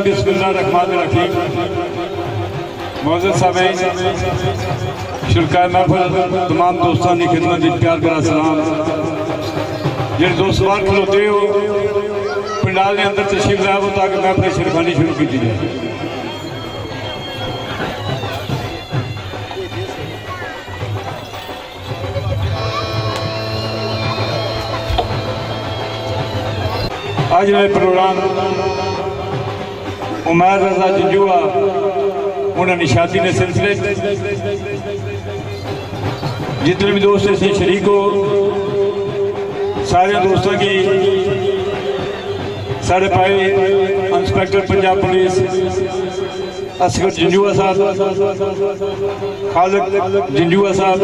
बिस्मिल्लाहिर्रहमानिर्रहीम। मौजूद साहब शुरका महफिल तमाम दोस्तों की खिदमत प्यार करा सलाम। जो दोस्त बाहर खलोते हो पंडाल के अंदर तशरीफ लाया हो ताकि महफिल शरीफानी शुरू की जाए। आज मेरा प्रोग्राम उमर रजा जंजुआ उन्होंने शादी ने सिलसिले जितने भी दोस्त इसमें शरीक हो सारे दोस्तों की साढ़े भाई इंस्पेक्टर पंजाब पुलिस असगर जंजुआ साहब, खालिद जंजुआ साहब,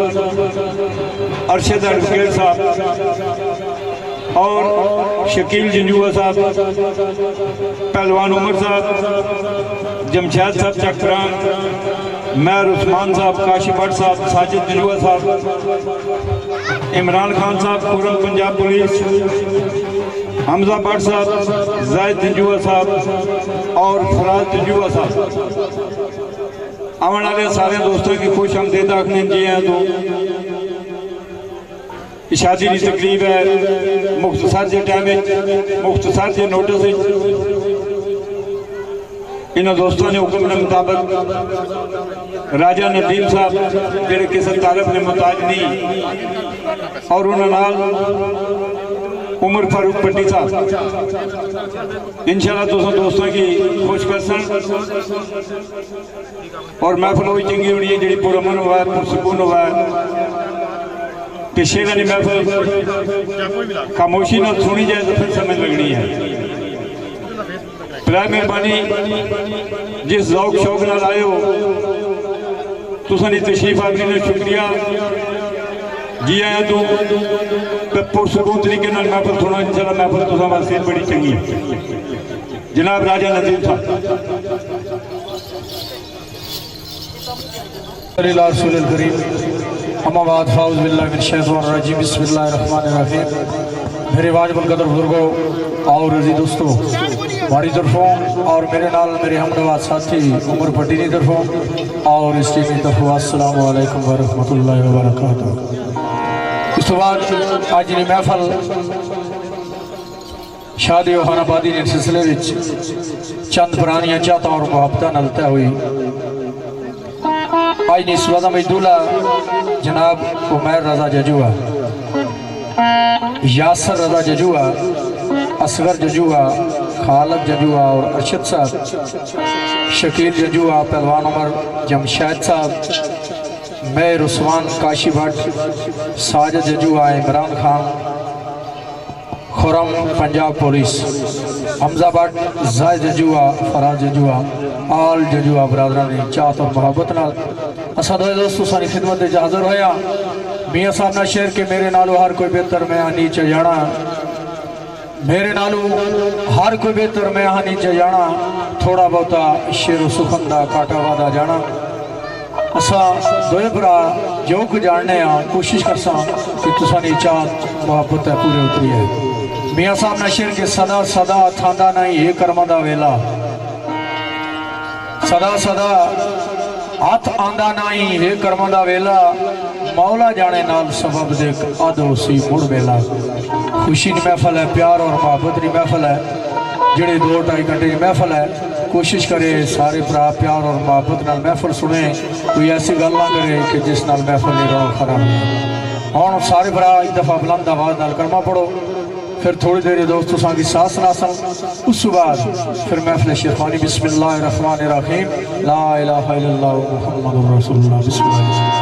अरशद एडवोकेट साहब और शकील जंजुआ साहब, पहलवान उमर साहब, जमशेद साहब चकरान, महर उस्मान साहब, काशी भट्ट साहब, साजिद जंजुआ साहब, इमरान खान साहब, पूरन पंजाब पुलिस, हमजा भट्ट साहब, जायद जंजुआ साहब और फराज जंजुआ साहब। आने वाले सारे दोस्तों की खुश आमदीद आखने जी हैं। तो शादी की तकरीब है मुख्तसर के टाइम मुख्तसर के नोटिस इन्होंने दोस्तों ने हुक्म के मुताबिक राजा नदीम साहब जेडे किसी तारफ ने मुताज नहीं और उन्होंने उमर फारूक पट्टी साहब इंशाल्लाह दोस्तों की खुश कर सन और महफिल वही चंगी होनी है जी पुरअमन हुआ है पुरसकून हुआ है। पिछले वाली महफिल खामोशी न सुनी जाए तो फिर समझ लगनी है। बड़ा मेहरबानी जिस जौक शौक न आए हो तुसानी तशरीफ आखने का शुक्रिया जी आया। तो पुरसकून तरीके महफिल थोड़ा इंशाल्लाह महफिल तुसा वास्ते बड़ी चंगी है। जनाब राजा नदीम साहब अम्माबाद फाउज़ बिल्लाह मिन शैतानिर्रजीम बिस्मिल्लाहिर्रहमानिर्रहीम। मेरे वाजिबुल कदर बुजुर्गों और अजीज दोस्तों हमारी तरफों और मेरे नाल मेरे हमनवाज साथी उमर भट्टी की तरफों और इस टीम की तरफों अस्सलाम वालेकुम व रहमतुल्लाहि व बरकातहू। इस तो बाद आज की महफिल शादी और खानाबादी के सिलसिले में चंद पुरानियां चाहता और मुहब्बत नाल तय हुई। आज ने सलादा मजदूला जनाब उमर रजा जजुआ, यासर रजा जजुआ, असगर जजुआ, खालिद जजुआ और अरशद साहब, शकील जजुआ, पहलवान उमर, जमशेद साहब, महर उस्मान, काशी भट्ट, साजिद जजुआ, इमरान खान, खुरम पंजाब पुलिस, हमजा भट्ट, जायद जजुआ, फराज जजुआ, आल जजुआ बरादरा ने चाहत और मोहब्बत नाल असा दो दोस्तों सारी खिदमत हाजिर होया। मियाँ साहब ना शेर के मेरे नालों हर कोई बेहतर मैं नीचे जाना, मेरे नालों हर कोई बेहतर मैं नीचे जाना, थोड़ा बहुता शेर सुखन दा काटा वादा जाना। असा दोए भरा जो कुछ जानने कोशिश करसा कि तुसानी चाहत मोहब्बत पूरी उतरी है। मियाँ साहब ना शेर के सदा सदा थांदा नहीं ये कर्मा दा वेला, सदा सदा हाथ आंदा नहीं हे कर्मा दा वेला, मौला जाने नाल सबब देख आदो सी मुड़ वेला। खुशी की महफल है, प्यार और मोहब्बत की महफल है, जिहड़ी 2-2.5 घंटे की महफल है। कोशिश करे सारे भरा प्यार और मोहब्बत नाल महफल सुने, कोई ऐसी गल ना करे कि जिस नाल महफल की रौनक खराब हो। हुण सारे भरा एक दफ़ा बुलंद आवाज़ नाल कलमा पढ़ो, फिर थोड़ी देर दोस्तों की सास नासन, उस बाद फिर महफिल शेरखानी बिस्मिल्लाहिर्रहमानिर्रहीम ला इलाहा इल्लल्लाह मुहम्मदुर रसूलुल्लाह बिस्मिल्लाह।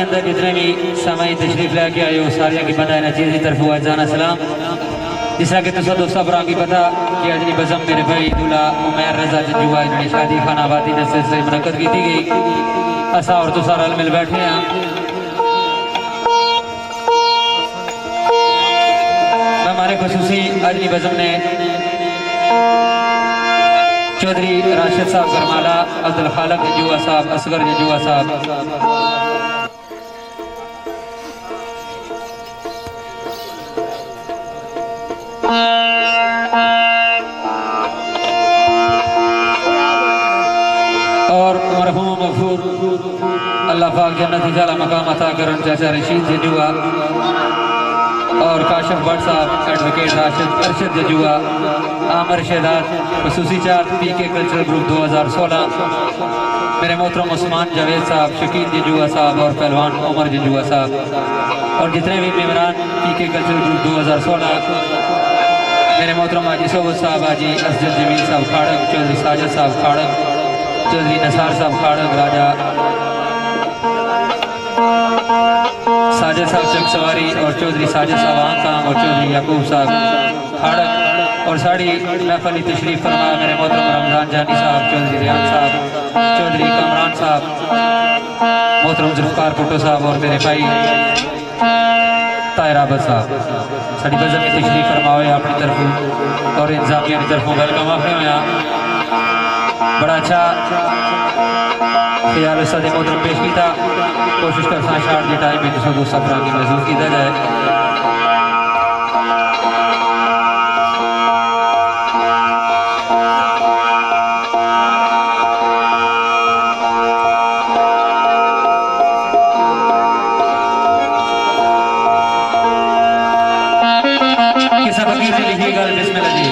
अंदर जितने भी समाई तशरीफ लेके आए हो सारिया की बंदा नचीज की तरफ हुआ जाना सलाम। जिस तरह के तुसा दोस्तों भरा की पता कि अजनी बजम मेरे भाई दूल्हा उमैर रजा जजुआ इनकी शादी खानाबादी नस्ल से मुनक्कद की गई। असा और तुसा रल मिल बैठे हैं। हमारे खुसूसी अजनी बजम ने चौधरी राशिद साहब गरमाला, अब्दुल खालिक जजुआ साहब, असगर जजुआ साहब, और मरहूम मगफूर अल्लाह पाक जन्नत जाला मकाम अता करन चाचा रशीद जजुआ और काशिफ भट्ट साहब, एडवोकेट राशिद अरशद जजुआ, आमिर शेदार खसूसी चार्ज पीके कल्चरल ग्रुप 2016, मेरे मोहतरम उस्मान जावेद साहब, शकील जजुआ साहब और पहलवान उमर जजुआ साहब और जितने भी मेम्बरान पीके कल्चरल ग्रुप 2016, मेरे मोहतरम हाजी सोबत साहब, हाजी असजद जमील साहब खाड़क, चौधरी साजिद साहब खाड़क, चौधरी नसार साहब खाड़क, राजा साजिद साहब चक सवारी और चौधरी साजिद साहब आंकाम और चौधरी याकूब साहब खाड़क और साड़ी महफली तशरीफ फरमा मेरे मोहतरम रमजान जानी साहब, चौधरी रियान साहब, चौधरी कमरान साहब, मोहतरम जुल्फकार भुट्टो साहब और मेरे भाई ताहिर अहमद साहब साड़ी बजम में तशरीफ फरमाए अपनी तरफ और इंतजामिया की तरफों वेलकम आपने होया। बड़ा अच्छा ख्याल सादे मोहतरम पेश किया। कोशिश करता शार्ट के टाइम में जिसको दोस्त सफरा की महसूस किया जाए। किसा फकीर ने लिखिएगा बिस्मिल्लाह जी।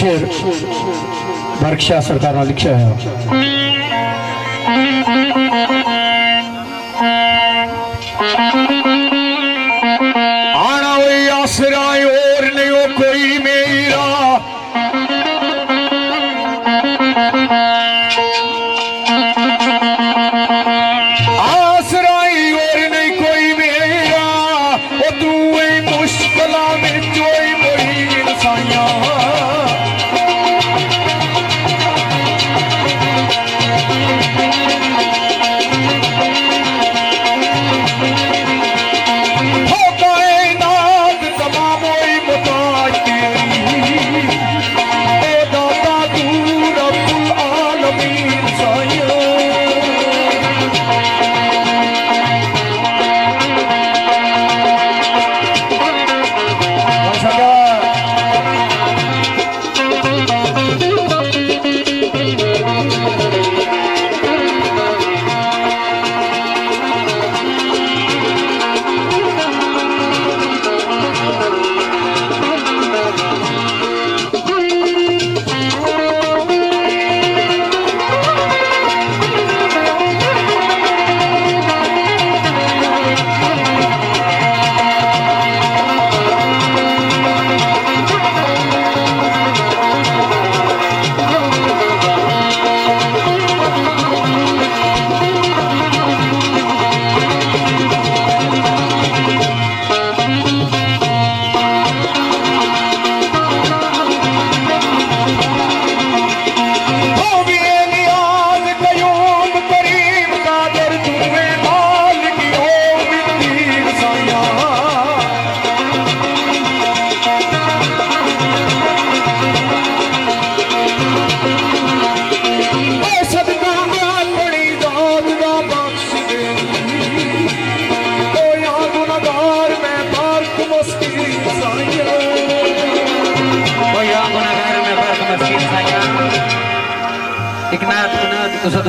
शेर बरकशाह सरकार ने लिखा है। आना वही आसरा और नहीं हो कोई मेरा, आसरा और नहीं कोई मेरा, वो तू मुश्किल में चोई मोई इंसानिया।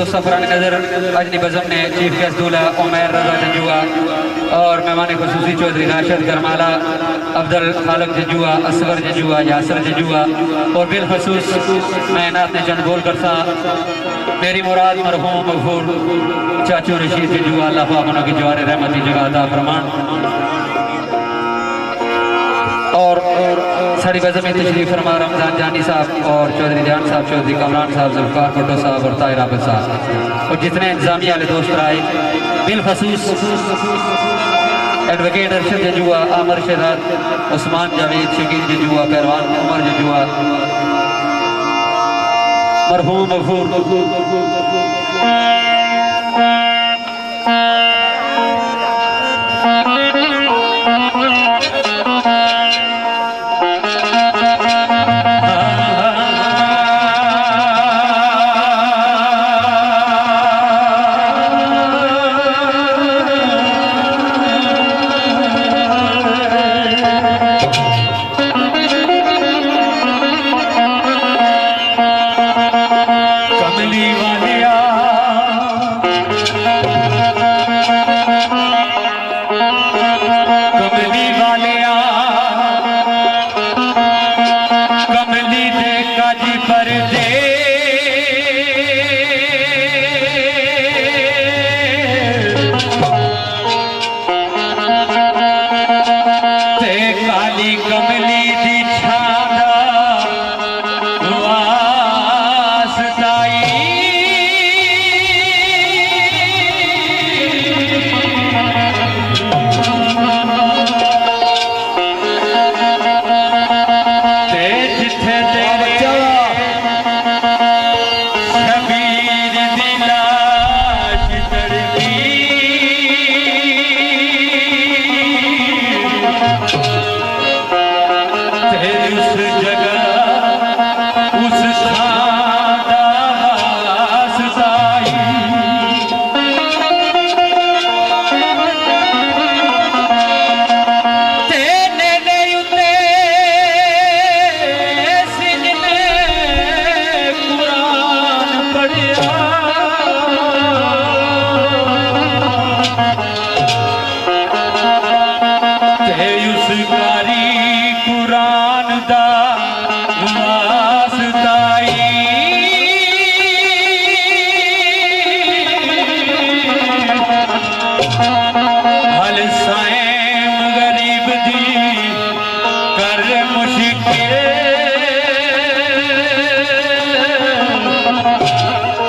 सफरान नजर अजनी बज़म ने चीफ गेस्ट दूल्हा उमैर रजा जंजुआ और मेहमान खुसूसी चौधरी राशिद गरमाला, अब्दुल खालिक जंजुआ, असगर जंजुआ, यासर जंजुआ और बिलखसूस मैं नात ने चंद बोल करता मेरी मुराद मरहूम मगफूर चाचू रशीद जंजुआ, अल्लाह पाक उन्हों की जवार रहमती जगह अता फरमान। और साड़ी बज़म में तशरीफ़ फरमा रमज़ान जानी साहब और चौधरी ध्यान साहब, चौधरी कमरान साहब, ज़ुल्फ़िकार भुट्टो साहब और ताहिर आबिद साहब और जितने इंतजामिया वाले दोस्त आए, बिलखसूस एडवोकेट अरशद जंजुआ, आमर शहजाद, उस्मान जावेद, शकील जंजुआ, पहलवान उमर जंजुआ, मरहूम मगफूर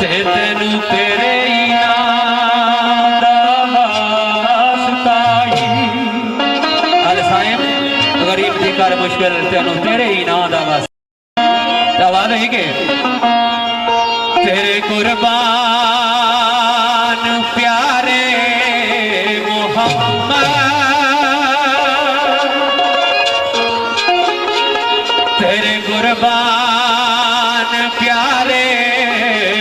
तेनू तेरे इनाम दा वास्ता ही अल साहिब गरीब दी कर मुश्किल तेनू तेरे इनाम दा वास्ता आवाज है के तेरे कुर्बान प्यारे मोहम्मद तेरे कुर्बान प्यारे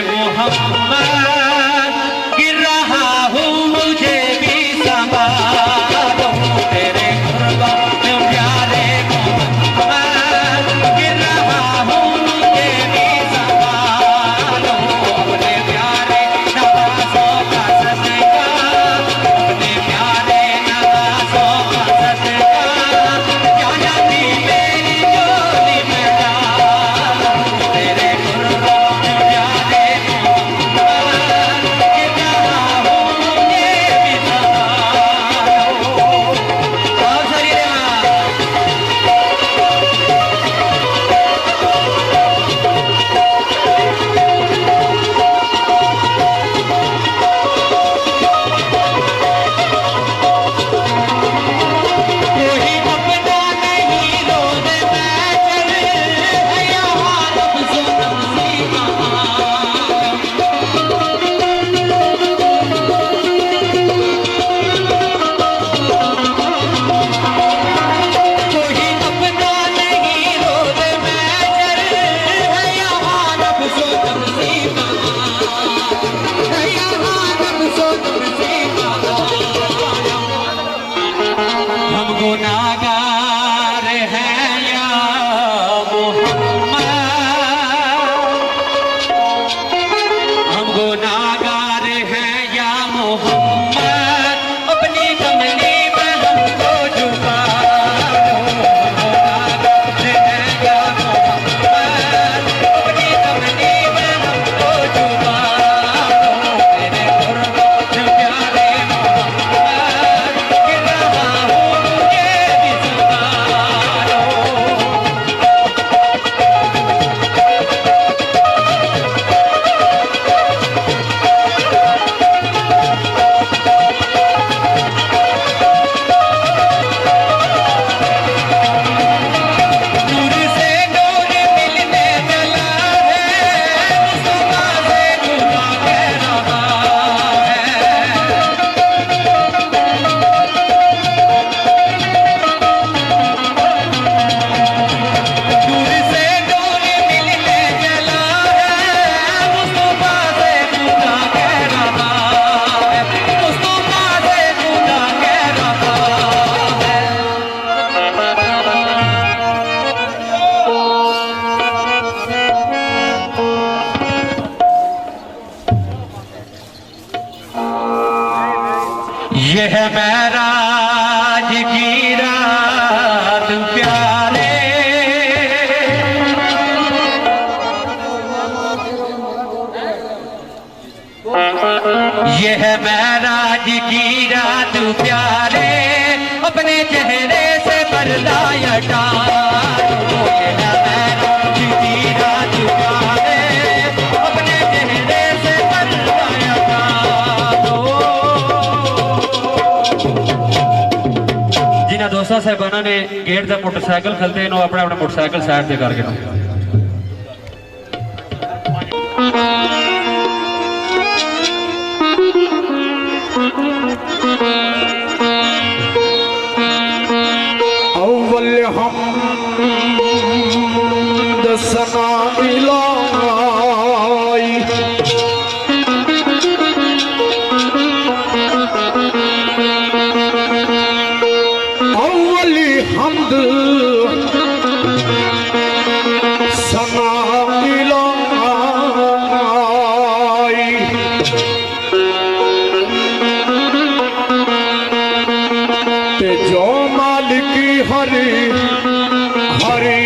मोहम्मद गिर रहा हूँ मुझे भी संभालो तेरे कुर्बान प्यारे मोहम्मद गिर रहा हूँ मुझे भी संभालो अपने प्यारे नवाज़ों का सदका अपने प्यारे नवाज़ों का सदका क्या नबी मेरी झोली में डालो तेरे कुर्बान प्यारे मोहम्मद गिर रहा हूँ मुझे भी संभालो आओ शरीर कोई अपना नहीं रोज़ बैठल है यहाँ रब सोनम सीमा कोई अपना नहीं रोज़ बैठल है यहाँ रब सोनम सीमा है यहाँ रब सोनम सीमा हम गुनाहगार हैं या मोहम्मद हम गुनाहगार हैं या मोहम्मद अपनी कमली में हमको झुका लो गुनाहगार हैं या मोहम्मद अपनी कमली में हमको झुका लो तेरे कुर्बान प्यारे मोहम्मद गिर रहा हूँ मुझे भी संभालो नूर से नूर मिलने चला है मुस्तफा से खुदा कह रहा है नूर से नूर मिलने चला है मुस्तफा से खुदा कह रहा है मुस्तफा से खुदा कह रहा है यह महराज की रात प्यारे यह महराज की रात प्यारे अपने चेहरे से पर्दा हटा दो यह महराज की रात प्यारे अपने चेहरे से पर्दा हटा दो जिन्हें दोस्तों साहबाना ने गेट का मोटरसाइकिल खलते हैं अपने अपने मोटरसाइकिल साइड से करके नो अव्वल हमद सना इलाही अव्वल हमद सना इलाही ते जो मालिक हरी हरी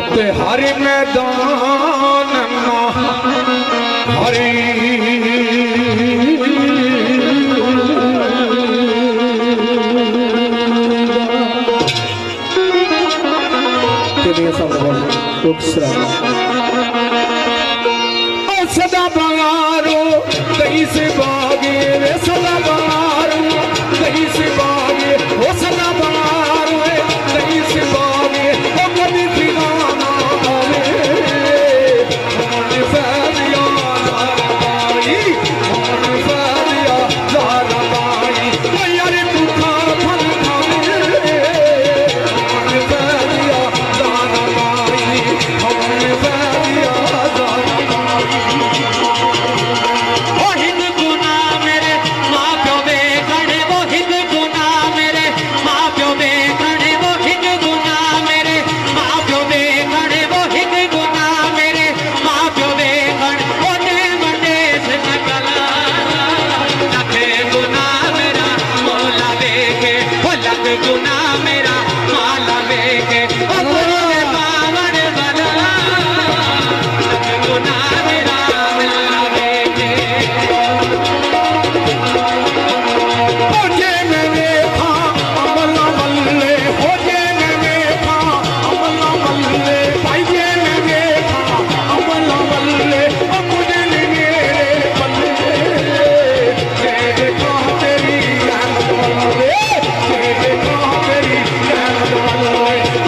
उत्ते हरि मैदान ना हरि सदा बंगारो कहीं से बागे रे सदा बंगारो कहीं से बागे वो सदा बंगारो कहीं से बागे वो कभी ठिकाना आवे हमने फैलिया ज़ारबाई हमने फैलिया ज़ारबाई यार पुखा फल खावे हमने फैलिया ज़ारबाई हमने फैलिया गुना मेरा माला बेके पावन बना गुना मेरा माला बेके हो जे मैंने खा अमला मल्ले हो जे मैंने खा अमला मल्ले भाई जे मैंने खा अमला मल्ले मुझे मेरे बल्ले तेरे खा तेरी रहमत वाले तेरे खा तेरी रहमत वाले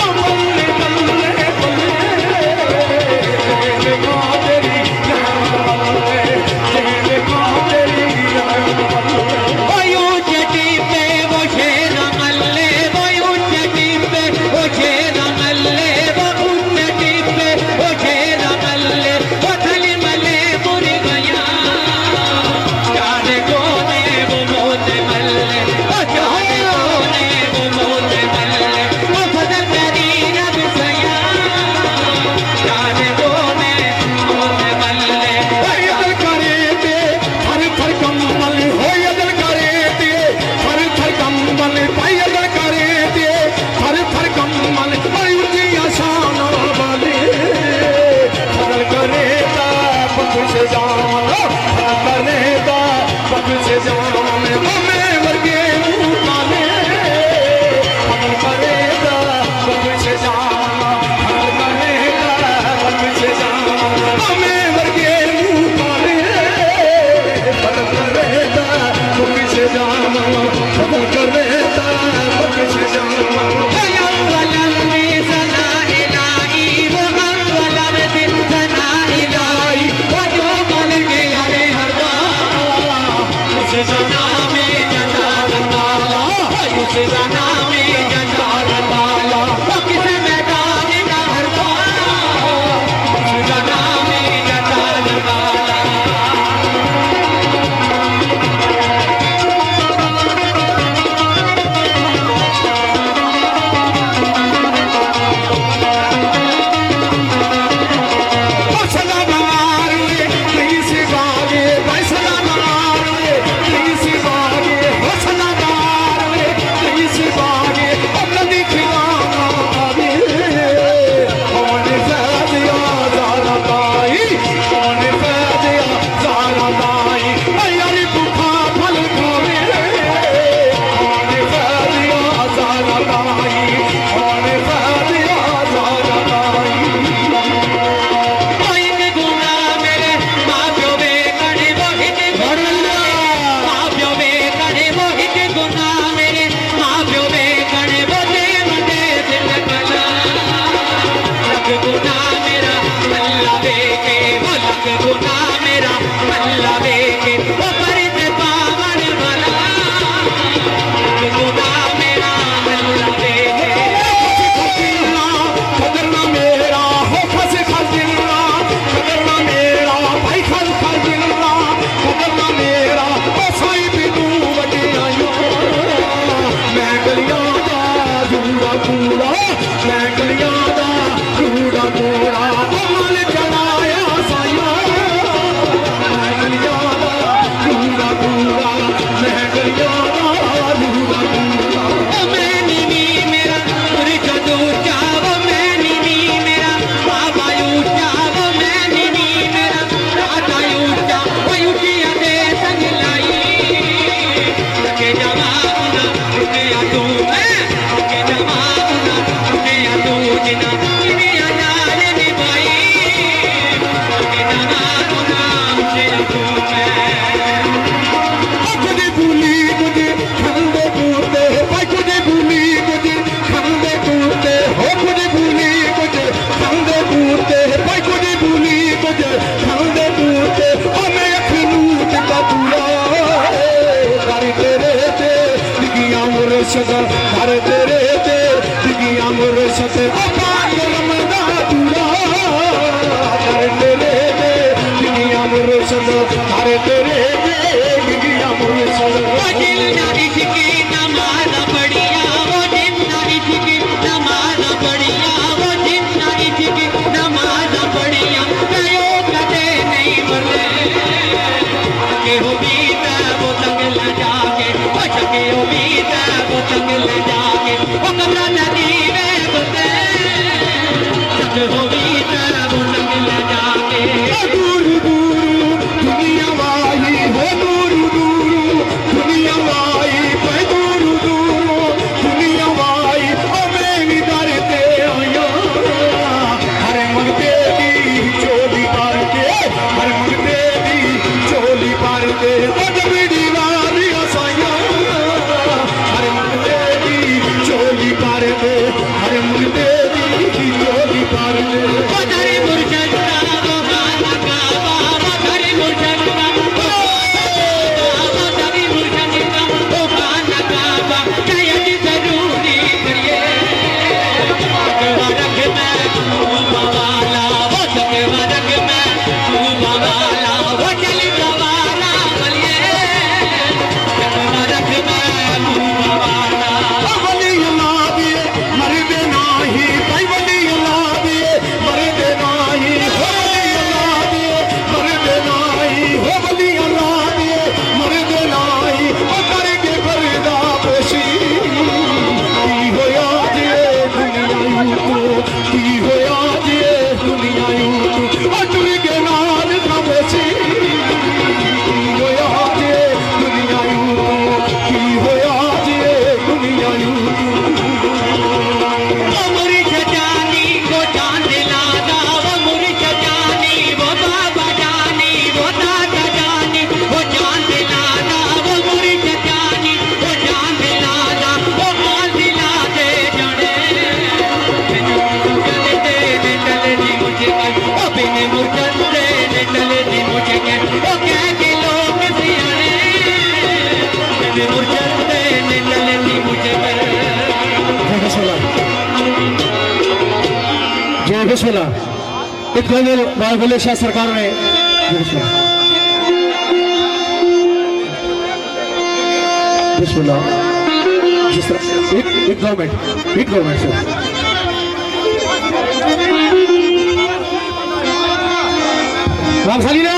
अमले बल्ले बल्ले तेरे खा तेरी रहमत वाले तेरे खा तेरी रहमत वाले वायु चटी पे वो शेर मल्ले वायु चटी पे वो शेर मल्ले वायु चटी पे वो शेर मल्ले वो थली मल्ले मुरी गया जाने कोने वो मोते मल्ले वो जाने कोने वो मोते मल्ले वो फजल करी रब सया जाने कोने मोते मल्ले यदल करे ते हर थर कम्बल हो यदल करे ते हर थर कम्बल भाई यदल करे ते हर थर कम्बल बड़ी ऊंची आशान वाले यदल करे ता पग से जान यदल करे ता पग से जान हमें वर्गे मुँह काले यदल करे ता पग से जान यदल करे ता पग से जान हमें वर्गे मुँह काले यदल करे ता पग से जान यदल करे ता पग से जान Bye. मुर्शद हर तेरे ते दिगिया मुर्शद रमदा दूरा हर तेरे ते दिगिया मुर्शद हर तेरे ते दिगिया मुर्शद नमाज पढ़िया वो जिन्ना इसकी नमाज पढ़िया वो जिन्ना इसकी नमाज पढ़िया कयो कदे नहीं मरे के हो बीता वो तंगल जाके के हो बीता वो तंगल जाके वो कमरा नदी में गुते सच हो बीता वो तंगल जाके दूर दूर दुनिया वाही है दूर दूर दुनिया वाही है दूर दूर दुनिया वाही मैं भी डरते आया हर मंगते दी चोली पार के हर मंगते दी चोली पार के बड़ी वाली आसाया हर मंगते दी चोली पार के हर मंगते दी चोली पार के हरे मुर्शद वो खाना काबा हरे मुर्शद हरे मुर्शद वो खाना काबा जयद जरूरी करिए रख मैं वाला वो रख मैं वाला वो चल वाला बलिए रख मैं वाला वली अल्लाह दिए मरदे नाही भाई वली अल्लाह दिए मरदे नाही हो वली अल्लाह दिए मरदे नाही हो वली अल्लाह दिए मरदे नाही ओ करके फरदा पेशी की होया जे दुनिया यूं की होया जे दुनिया यूं ओ टुर के नाल का पेशी की होया जे दुनिया यूं की होया जे दुनिया यूं वो मुर्श जानी वो चांद लादा वो मुर्श जानी वो बाबा जानी वो दादा जानी वो चांद लादा वो मुर्श जानी वो चांद लादा वो मांझिला दे जाने चलते ने चले दी मुझे कर ओ बिन मुर्शद दे ने चले दी मुझे कर ओ कह के लोग सियाने बिन मुर्शद दे ने चले दी मुझे कर जय बिस्मिल्लाह एक गजल बुल्ले शाह सरकार ने बिस्मिल्लाह जिस तरह एक गवर्नमेंट सर राम सलीला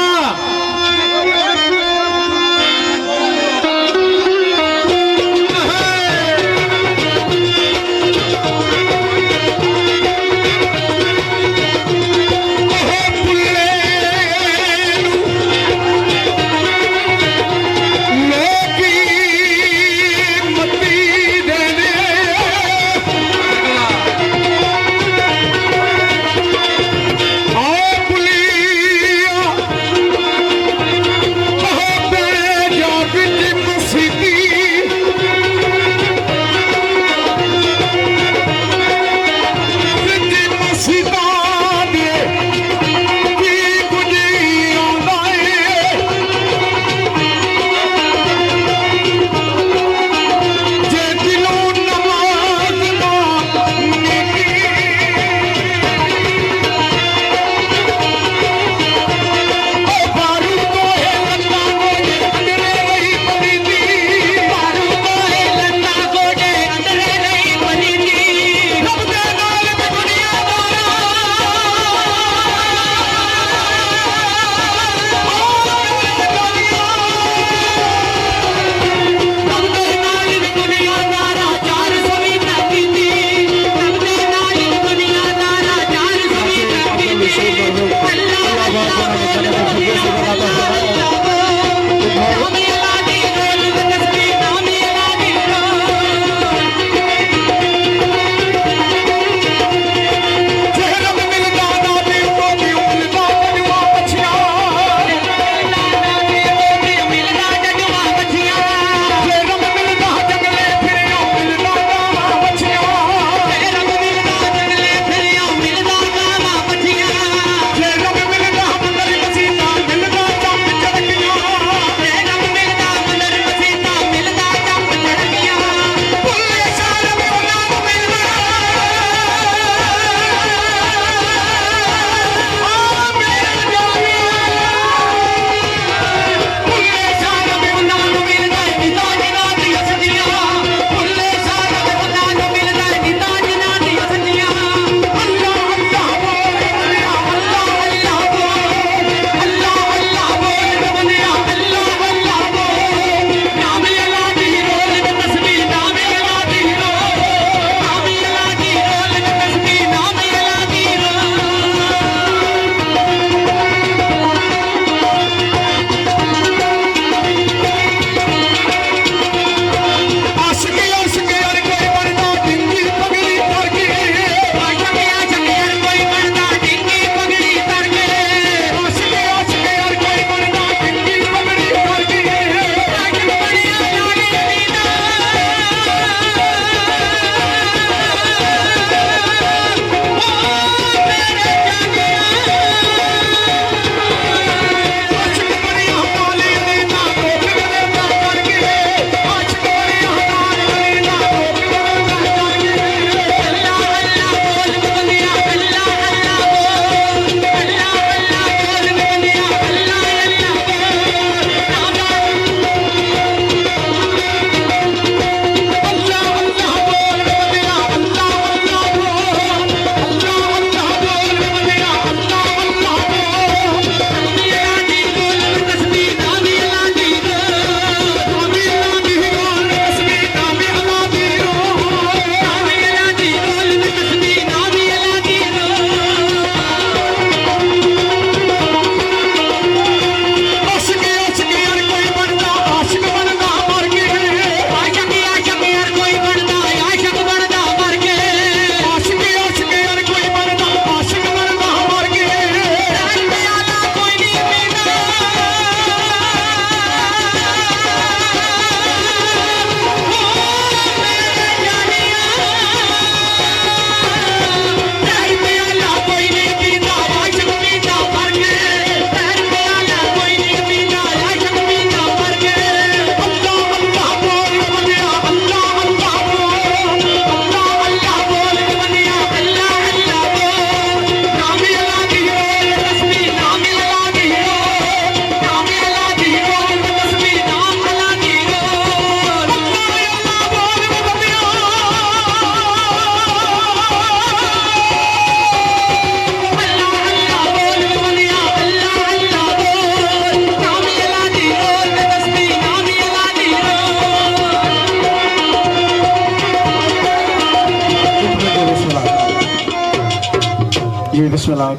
जी बिस्मिल्लाह,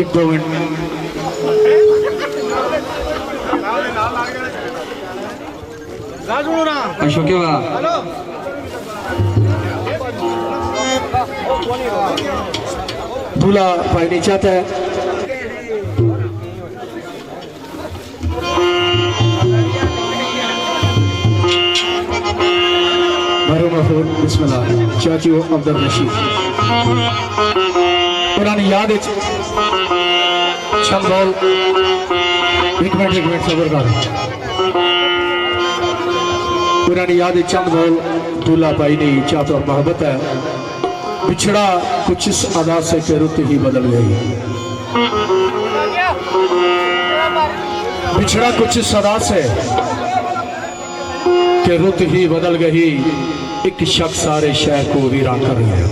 1-2 मिनट। अशोक दूल्हा भाई नहीं चाहता है। बिस्मिल्लाह, चाची अब्दुल रशीद पुरानी याद है। चल बोल, एक मिनट सबर कर। पुरानी याद है, चंद बोल। दूल्हा भाई नहीं चाहता और मोहब्बत है, बिछड़ा कुछ इस अदा से कि रुत ही बदल गई। बिछड़ा कुछ इस अदा से कि रुत ही बदल गई, एक शख्स सारे शहर को वीरान कर गया।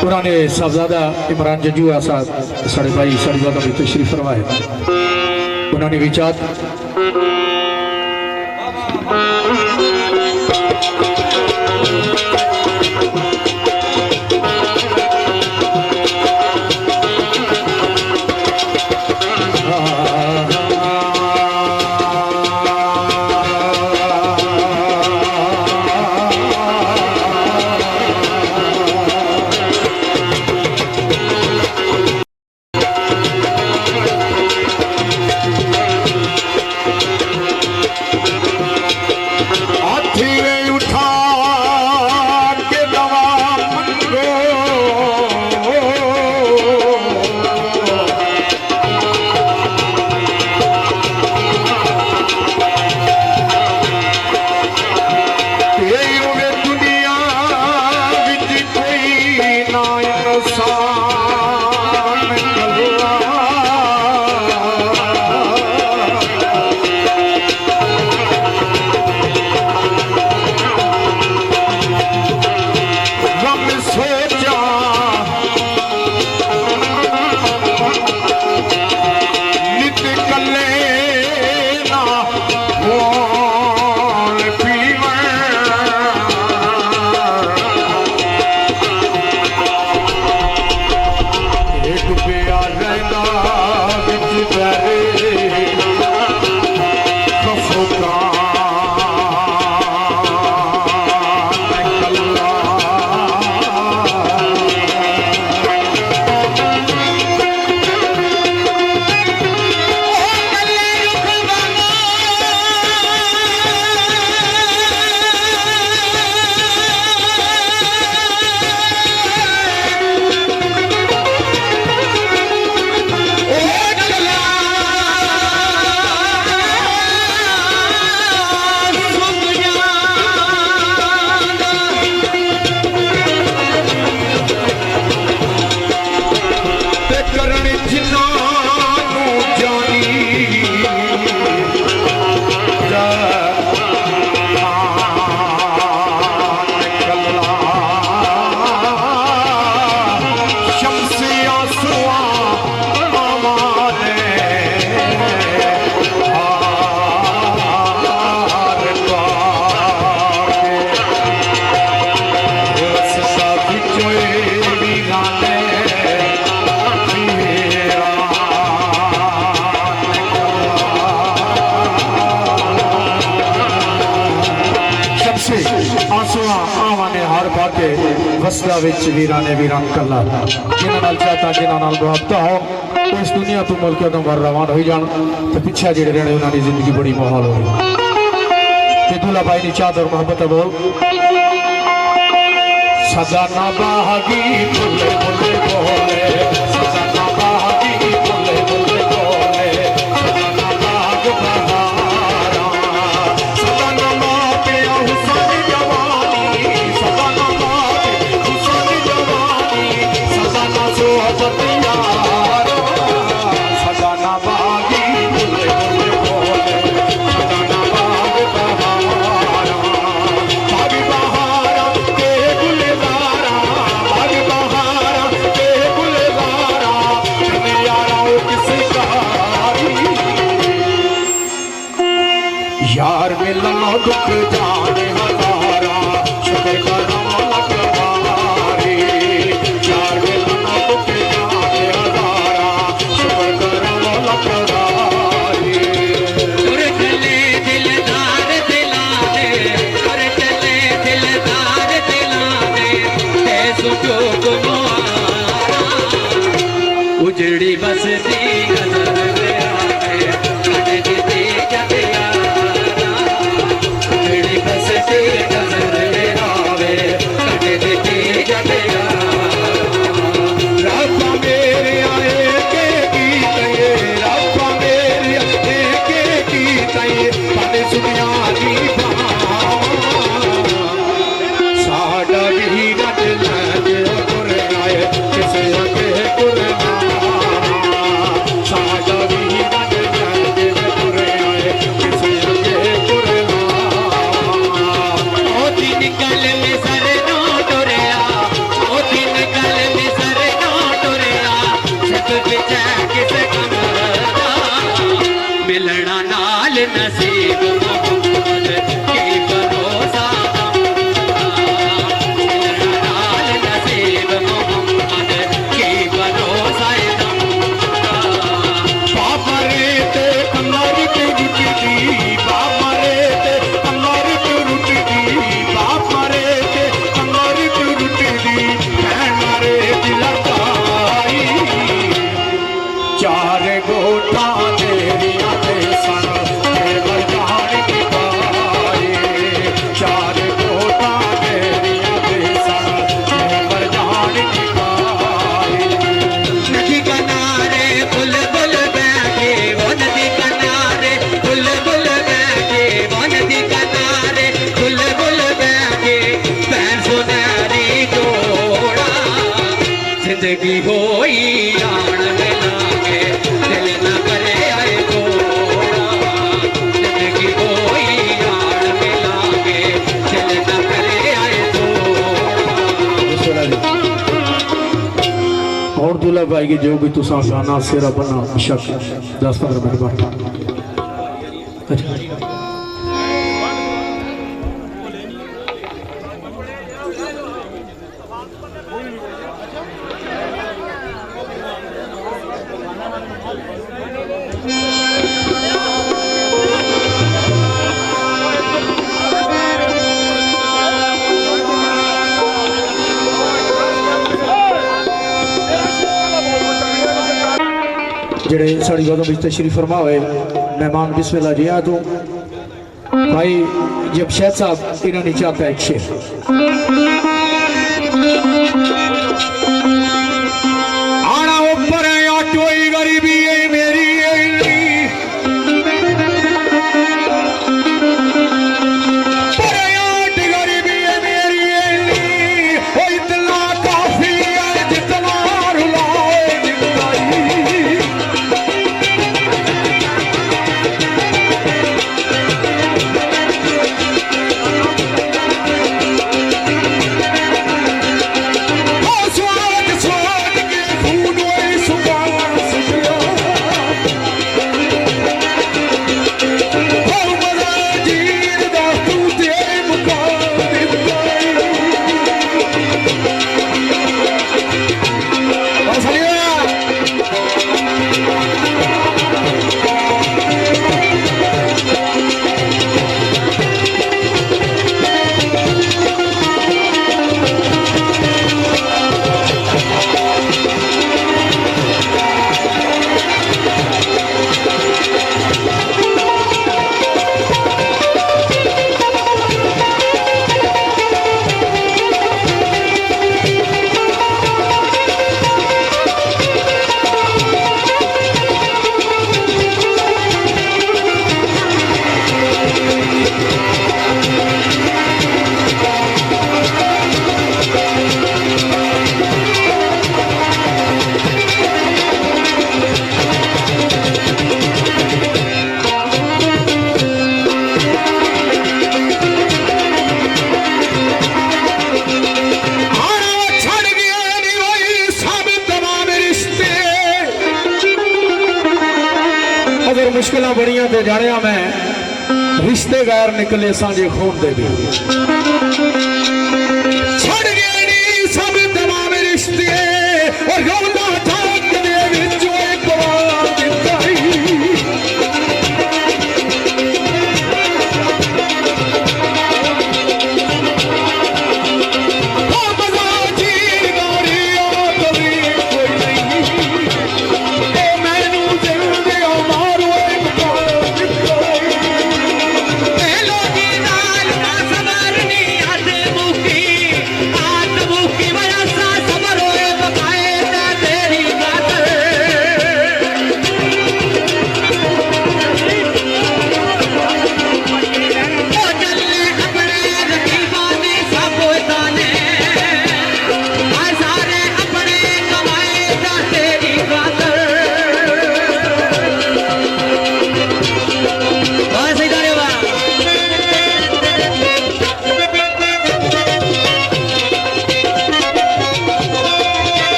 पुराने साहबजादा इमरान जजूआ साहब साढ़े भाई साढ़े वादा भी तशरीफ फरमाए। उन्होंने विचार वसदा विच वीराने वीरान कला जिन्हां नाल चाहता जिन्हां नाल मुहब्बत हो इस दुनिया तो मुल्क तो बाहर रवान हो जान तो पिछे जिहड़े रहने उन्हां दी जिंदगी बड़ी मुहाल हो ते दूल्हा भाई दी चाहत और मुहब्बत बोल सदा ना बागी फुले फुले बोले सदा ना बागी फुले फुले बोले सदा ना बाग बहारा सदा ना मापे हुसन जवानी सदा ना मापे हुसन जवानी सदा ना सोहबत यार सदा ना बागी फुले फुले बोले सदा ना बाग बहारा बाग बहारा के गुलजारा बाग बहारा के गुलजारा चार मिलन दुख जाने हजारा शुक्र करो लख बारी चार मिलन दुख जाने हजारा शुक्र करो लख बारी तुर चले दिलदार दिलाने तुर चले दिलदार दिलाने ते सुखो कुमारा उजड़ी बसती नजर में आवे कट देते जब यारा उजड़ी बसती नजर में आवे कट देते जब यारा रब्बा मेरे आए के गीत ये रब्बा मेरे आए के गीत ये पाने सुनिया दी साडा भी रट लैंदे तुर आए किसे अगे कुरना साडा भी रट लैंदे तुर आए किसे अगे कुरना ओ दिन कल में सर नो टुरया ओ दिन कल में सर नो टुरया छत बिछा किस कमरा मिलना नाल नसीब मोहम्मद के भरोसा मिलना नाल नसीब मोहम्मद के भरोसा बाबा रे ते कमर की रुटदी बाबा रे ते कमर की रुटदी बाबा रे ते कमर की रुटदी भैन रे दिल काई चार गोटा तेरिया दे सन ते मरजान की पाई चार गोटा तेरिया दे सन ते मरजान की पाई नदी किनारे बुलबुल बैठे वो नदी किनारे बुलबुल बैठे वो नदी किनारे बुलबुल बैठे पैर सुनहरी जोड़ा जिंदगी होई आन में लागे दिल न करे आए थोड़ा जिंदगी होई आन में लागे दिल न करे आए थोड़ा और दूल्हा भाई की जो भी तुसा गाना सेरा बना शक 10-15 मिनट बाद जेड़े साड़ी गौतम में तशरीफ फरमा हुए मेहमान बिस्मिल्लाह जी तो भाई जमशेद साहब इन्होंने चाहता है एक शेर आना ऊपर है या कोई गरीबी है मेरी गरीबी है मेरी वो इतना काफी है जितना रुलाए जिंदगी मुश्किल बड़िया तो जाने मैं रिश्ते गैर निकले सांझे खून दे भी छड़ गए नी सब तमाम रिश्ते और रौला ठाक दे विचों एक बार दिता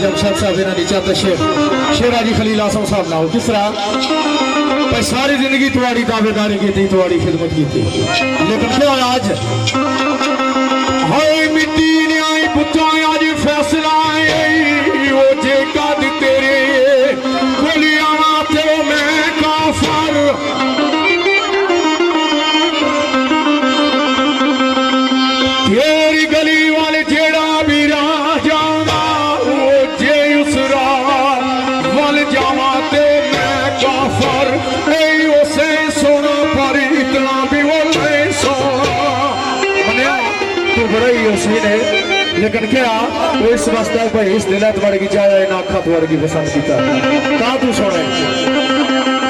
जमशेद साहब इन्होंने चाहते शेरा जी खलील आसम साहब ना हो किस तरह पर सारी जिंदगी तुम्हारी दावेदारी की थी तुम्हारी खिदमत की थी लेकिन क्या आज हाय मिट्टी ने आई पुत्रा आज फैसला वो जे कद तेरे गोलियां ते मैं काफर तेरी गली वाले जेड़ा भी राह जाना वो जे उस राह वाल जावा ते मैं काफर उसे सोना पर इतना भी वो नहीं सोना तू बड़ा ही हसीन है लेकिन क्या वो इस वास्ते भाई इस दिल तुम्हारे की जाए ना अखा तुम्हारे की पसंद किया कहा तू सोने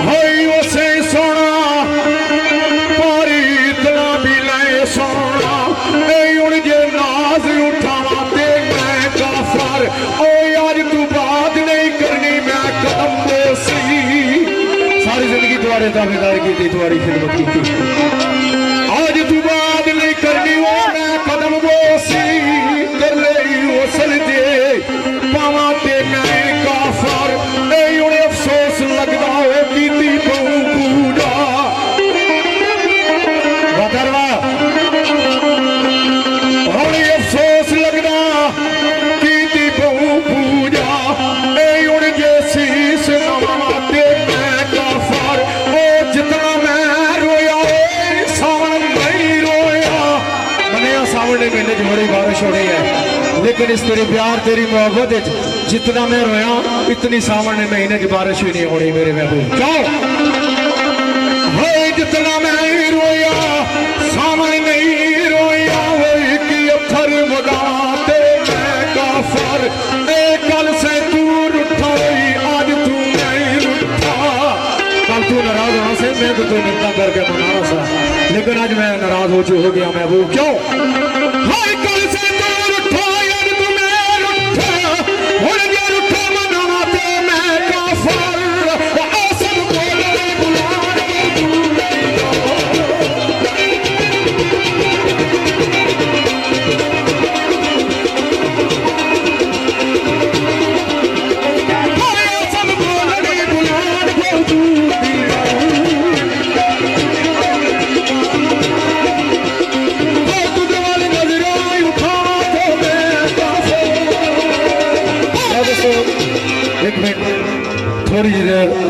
हाय उसे सोना पर इतना भी नहीं सोना जे नाज उठावा ते मैं काफर ओ आज तू बात नहीं करनी मैं कदम बोसी सारी जिंदगी तुम्हारे दावेदारी की थी तुम्हारी खिदमत की थी आज तू बात नहीं करनी वो मैं कदम बोसी कर ले वसल दे पावा ते मैं काफर उन्हें अफसोस लगता है कीती बहु पूजा वाह अफसोस लगना कीती बहु पूजा उन जे शीस नवाते मैं काफर ओ जितना मैं रोया सावन नहीं रोया मने सावन ने महीने च बड़ी बारिश हो रही है लेकिन इस तेरे प्यार तेरी मोहब्बत जितना मैं रोया इतनी सावन ने महीने की बारिश भी नहीं होनी मेरे महबूब क्यों है जितना मैं रोया सावन नहीं रोया वही की अफर मगाते मैं काफर कल से तू रुठा आज तू नहीं रुठा कल तू नाराज होना से मैं तो तू निंदा करके मनाना सा लेकिन आज मैं नाराज हो गया महबूब क्यों हाय कल से तू रुठा आज तू नहीं रुठा हुण जे रुठा मगावा ते मैं काफर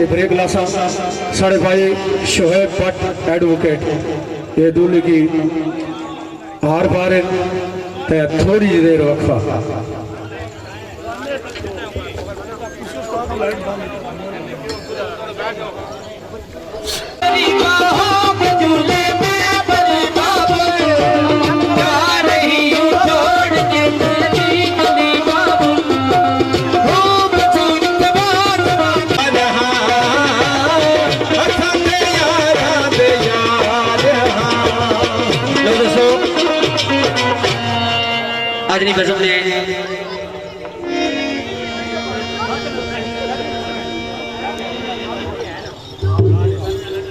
ब्रेक लासा साढ़े भाई शोहेब भट्ट एडवोकेट ये दूली की हार पारे ते थोड़ी जी देर वक्फा आदमी बजम ने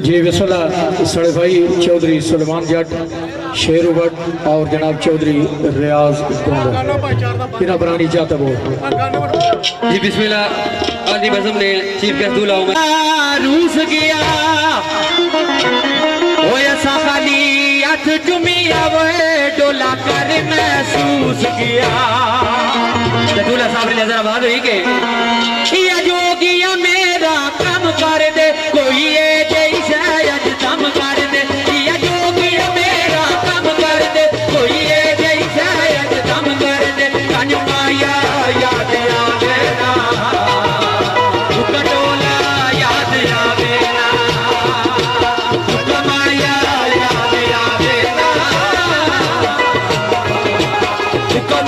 जी बिस्मिल्लाह सड़े भाई चौधरी सुलेमान जट शेरू भट्ट और जनाब चौधरी रियाज बिना बनानी चाहता वो जी बिस्मिल्लाह आदमी बजम ने चीफ गेस्ट दूल्हा उमर रूस गया ओए खाली हथ चुमिया वे डोला कर महसूस किया दूल्हा साहब ने जरा बात हुई के ये जोगिया मेरा काम कर दे कोई ये जैसा अज दम कर दे ये जोगिया मेरा काम कर दे कोई ये जैसा अज दम कर दे कन माया याद आवे ना कटोला याद आवे ना माया याद आवे ना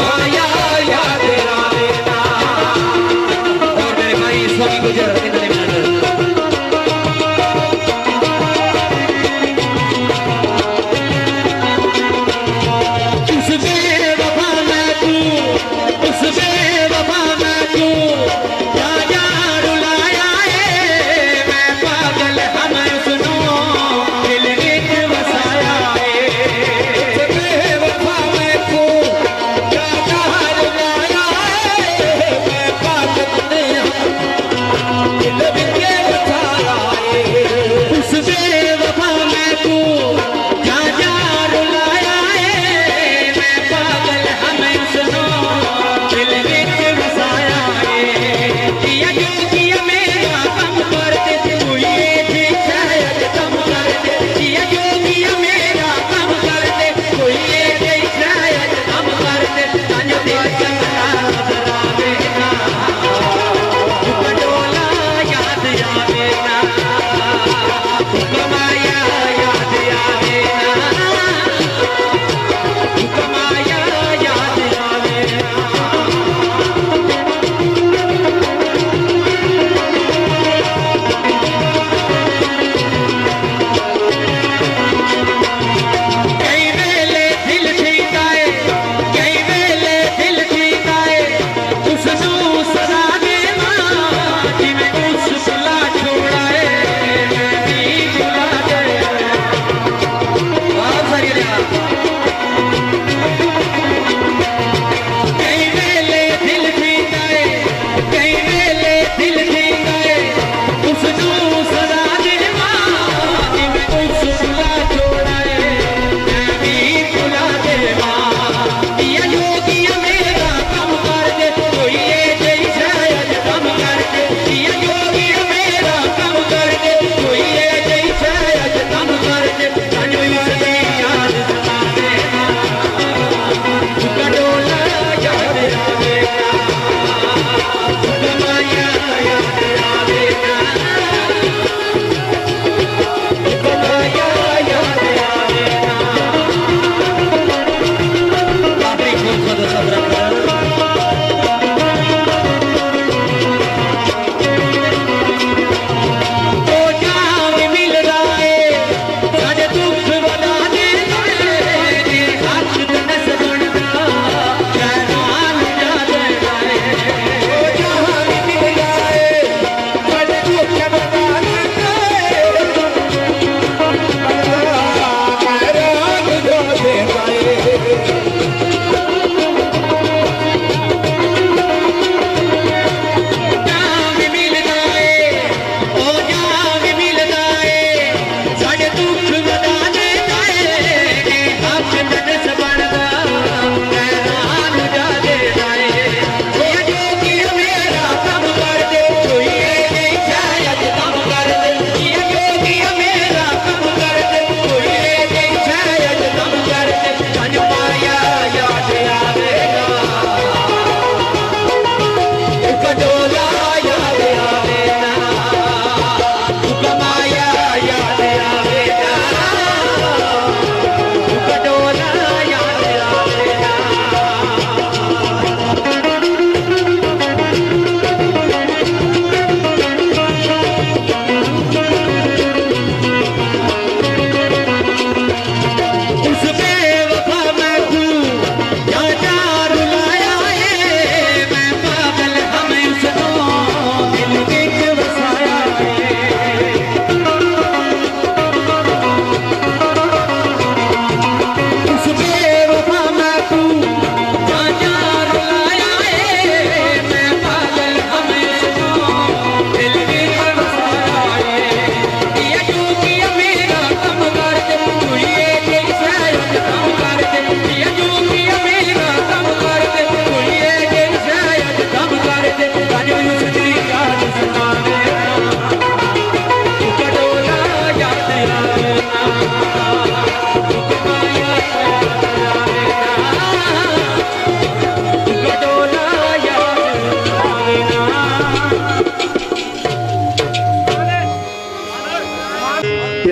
माया याद आवे ना और मेरे भाई स्वामी गुजर इतने मिनट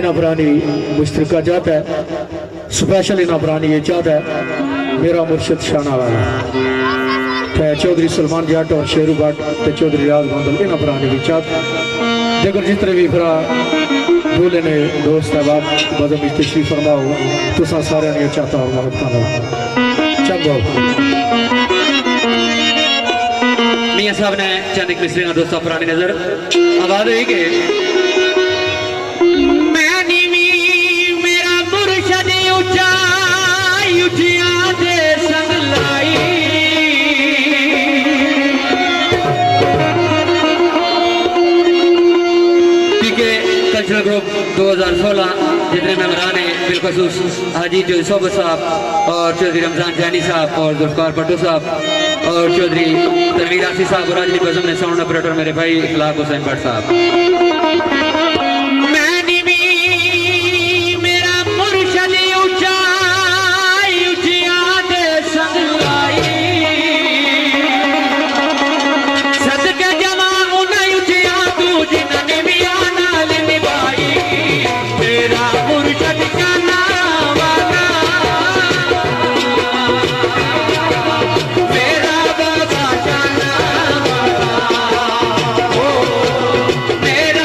इना पुरानी मुश्तरका जाता है स्पेशल इना पुरानी ये चाहता है मेरा मुर्शिद शाना वाला चौधरी सलमान जट और शेरू भट्ट तो चौधरी रियाज गोंदल इन पुरानी भी चाहत देखो जितने भी फिर दूल्हे ने दोस्त अहबाब बदम तशरीफ फरमाओ तुसा सारे ने चाहता और मोहब्बत चंगो मियाँ साहब ने चंद एक मिसरी दोस्तों पुरानी नजर आवाज हुई कि मैं नीवी मेरा मुर्शद ऊंचाई उठिया दे संग लाई पीके कल्चरल ग्रुप 2016 जितने मेम्बरान हैं बिलखसूस हाजी जो सोबत साहब और चौधरी रमजान जानी साहब और जुल्फकार भट्टो साहब और चौधरी तनवीर आसी साहब और राजनी बजम ने साउंड ऑपरेटर मेरे भाई इखलाक हुसैन भट्ट साहब मैं नीवी मेरा मुर्शद ऊंचाई उठिया दे संग लाई सदके जमा उन्हें उठिया तू जिन्हें निविया नाल निभाई तेरा मुर्शद शाना वाला मेरा बाबा शाना वाला ओ मेरा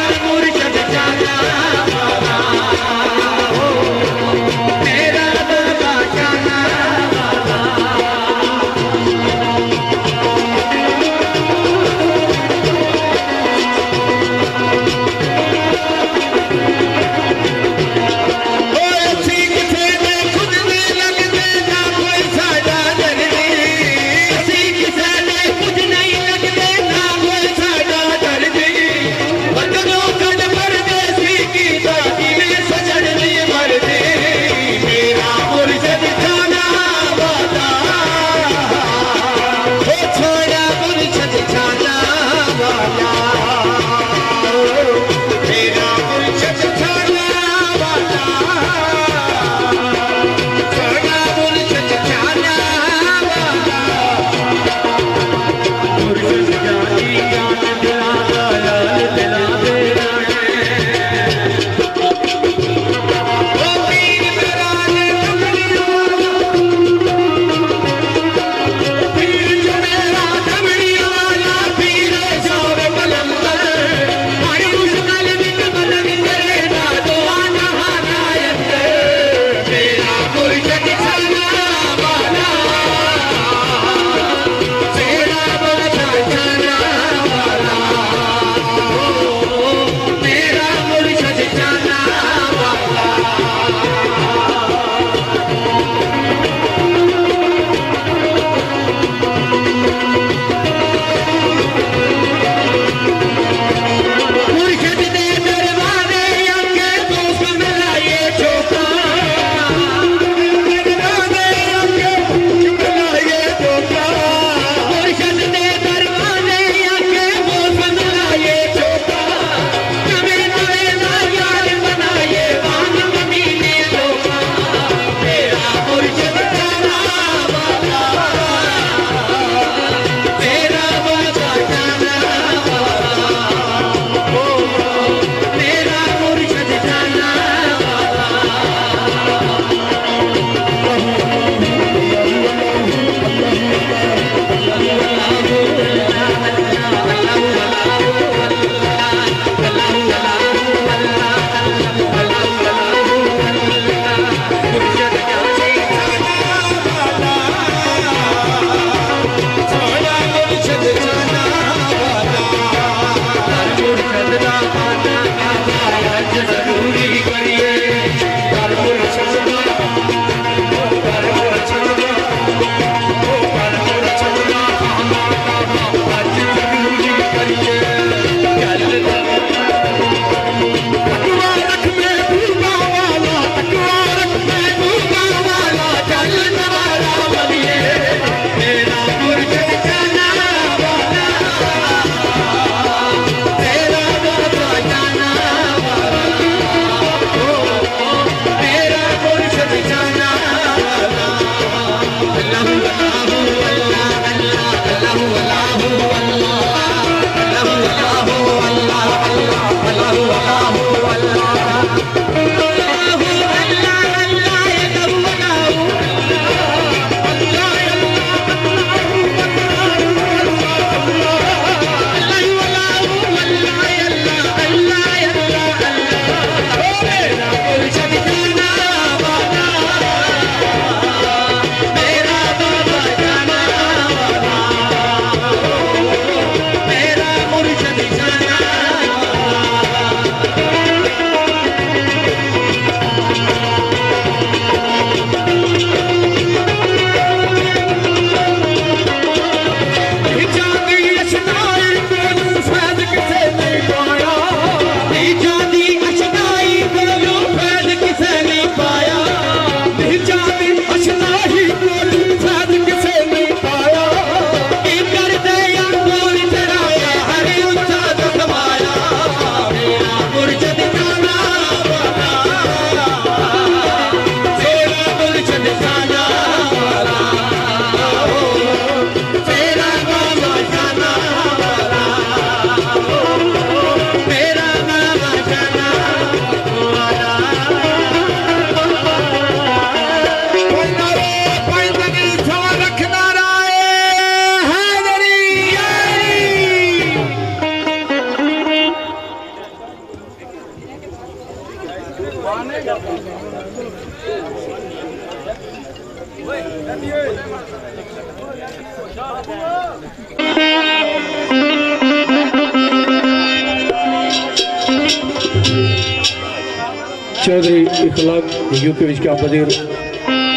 चौधरी इखलाक यूके विच क्या वजीर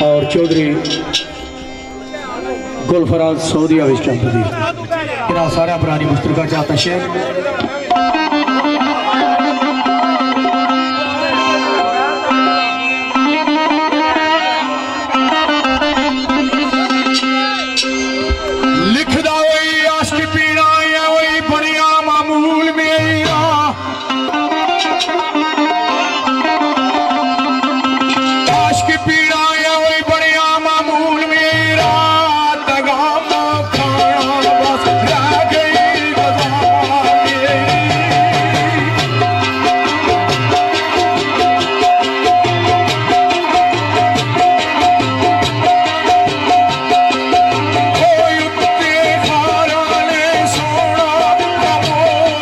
और चौधरी गुलफराज सऊदिया विच क्या वजीर इन्हां सारे पुरानी मुश्तरका चाहता शेर लिखदा वही आशिक पीड़ा या वही बढ़िया मामूल मेरा आशिक पीड़ा या वही बढ़िया मामूल मेरा दगाम खाना बस रह गई गजा मेरी कोई उत्ते खारा ने सोना कमोल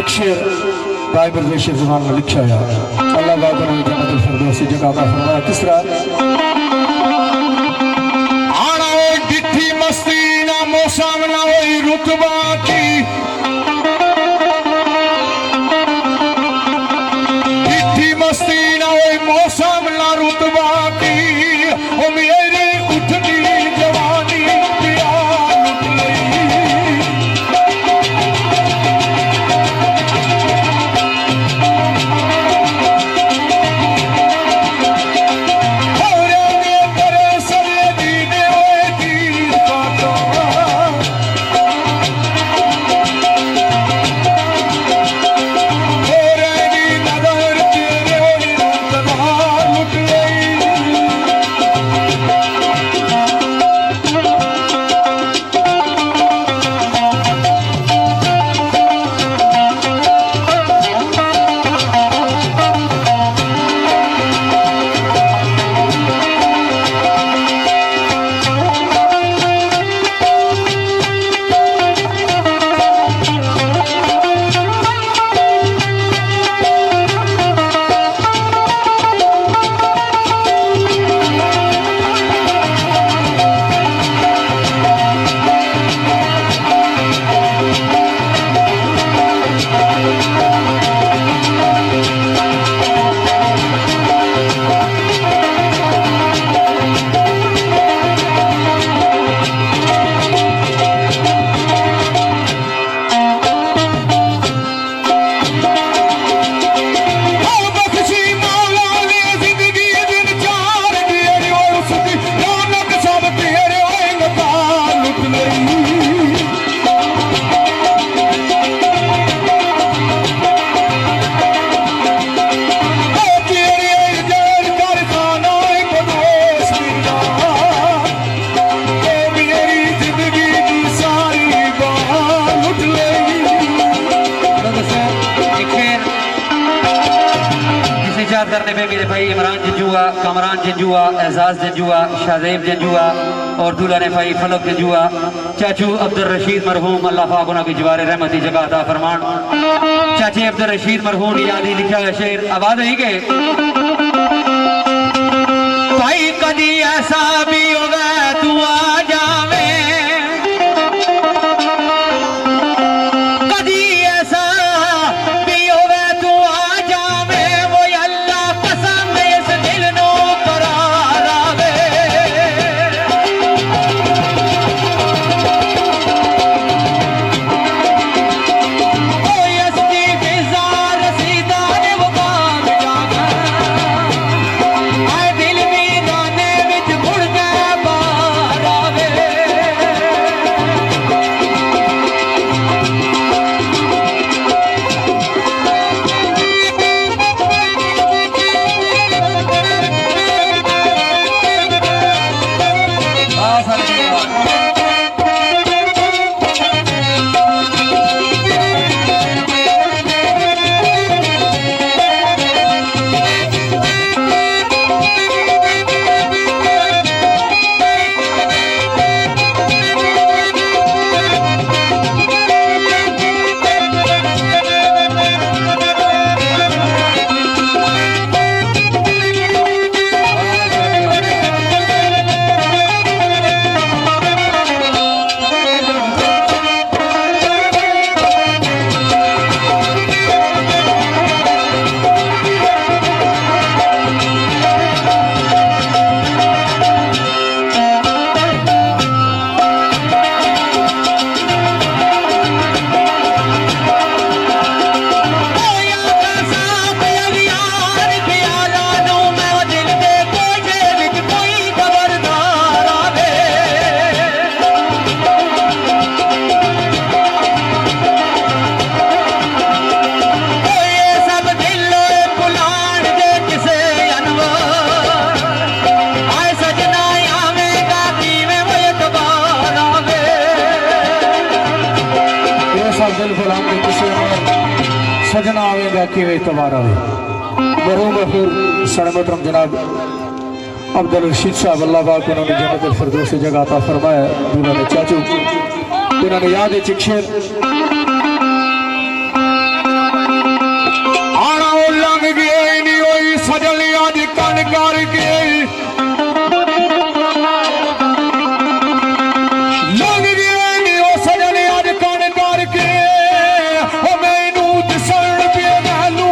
सोचे बाइबल में शेर ज़ुबान में लिखा है अल्लाह बाबर ने जन्नतुल फिरदौस जगह का फरमाया किस तरह आना वो डिठी मस्ती ना मौसम ना वही रुतबा की डिठी मस्ती ना वही मौसम ना रुतबा की ओ मेरी उठती जवानी प्यार लुट लई और खिताब करने पे मेरे भाई इमरान जंजुआ, कामरान जंजुआ, एजाज जंजुआ, शाहजेब जंजुआ और दूल्हा ने भाई फलक जंजुआ, चाचू अब्दुल रशीद मरहूम, अल्लाह पाक उन्हें की जवार रहमती जगह अता फरमान। चाचे अब्दुल रशीद मरहूम यादी लिखा हुआ शेर आवाज है के भाई कदी ऐसा भी होगा तू आ जावे, कदी ऐसा भी होगा तू आ जावे, वो अल्लाह कसम इस दिल नो करार आवे। ओ यसदी फिजा रसीदा ने वो बाग जागा, आए दिल भी दाने विच मुड़ के बाहर आवे। दिल गुलाम के किसी सजना आवेगा कि वे तबार आवे। मरहूम गफूर सड़ मोहतरम जनाब अब्दुल रशीद साहब, अल्लाह पाक उन्होंने जन्नत फिरदौस से जगह अता फरमाया। दूल्हा ने चाचू उन्होंने याद है एक शेर आना वो लंघ गए नी ओई सजल याद कन कर गए, लंघ गए नी ओ सजल याद कन कर के, ओ मैनू दिसण पे महलू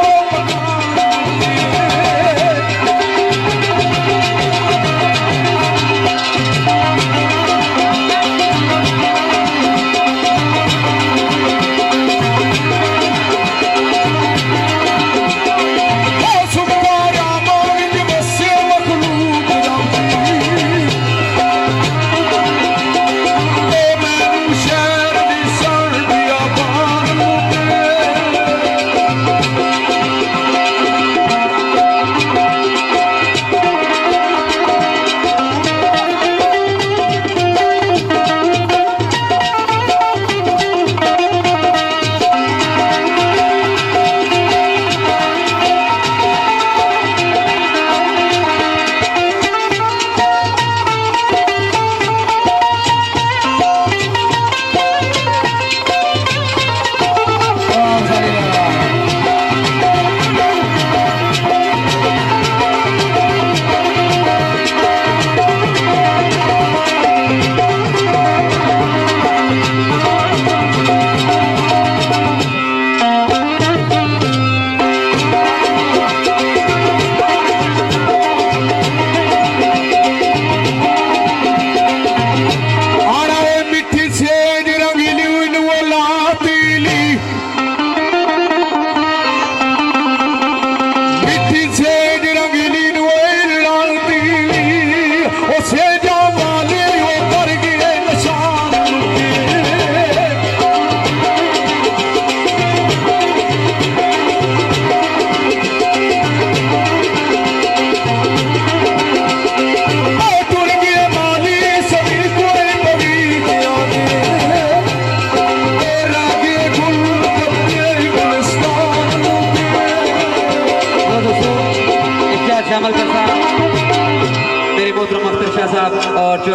सुबारा मांग बसे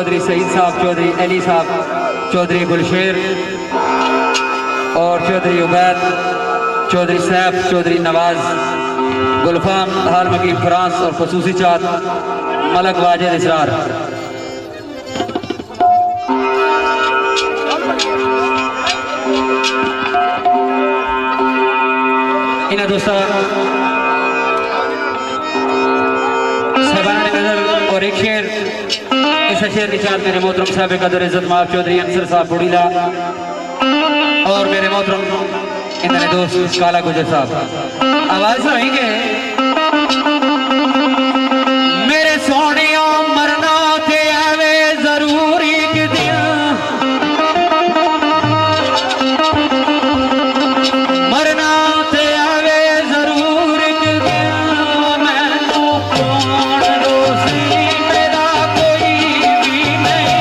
चौधरी सईद साहब, चौधरी अली साहब, चौधरी गुलशेर और चौधरी उबैद, चौधरी सैफ, चौधरी नवाज, गुलफाम हाल मकीम फ्रांस और खसूसी चाँद मलक वाजिद इसरार। इन्हें दोस्तों सहबान नजर और एक शेर, इस शेर की चाँद मेरे मोहतरम साहब कदर इज्जत माफ चौधरी अंसर साहब बुढ़ीला और मेरे मोहतरम इन्हें दोस्त काला गुजर साहब। आवाज सुनाएंगे। मेरे सोने मरना थे आवे जरूरी के दिन, मरना थे आवे जरूरी के दिन, मैं तो कौन रोसी मेरा कोई भी नहीं।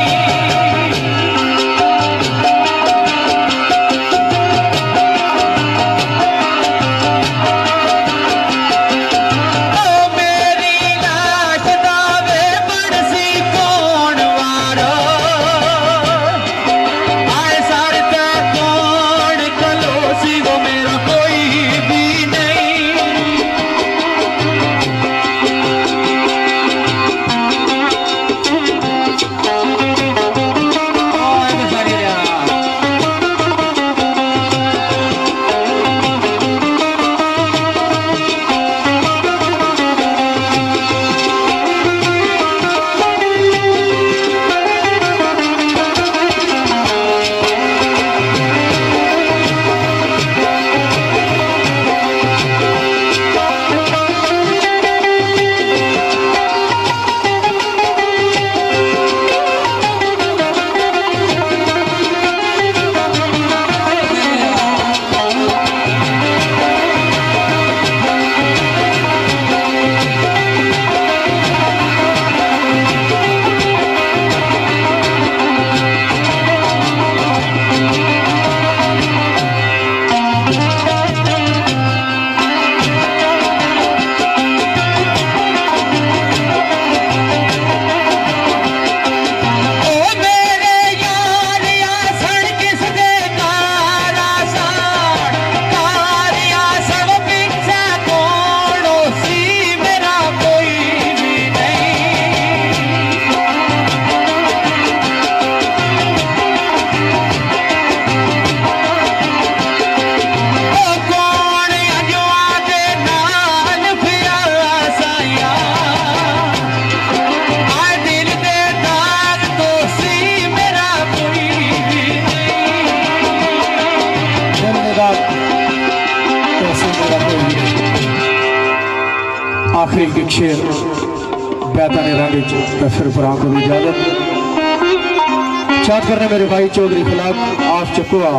आखिरी एक शेर बेहतर रानी फिर फराम को इजाजत चाहत करने मेरे भाई चौधरी खिलाफ आफ चकुआ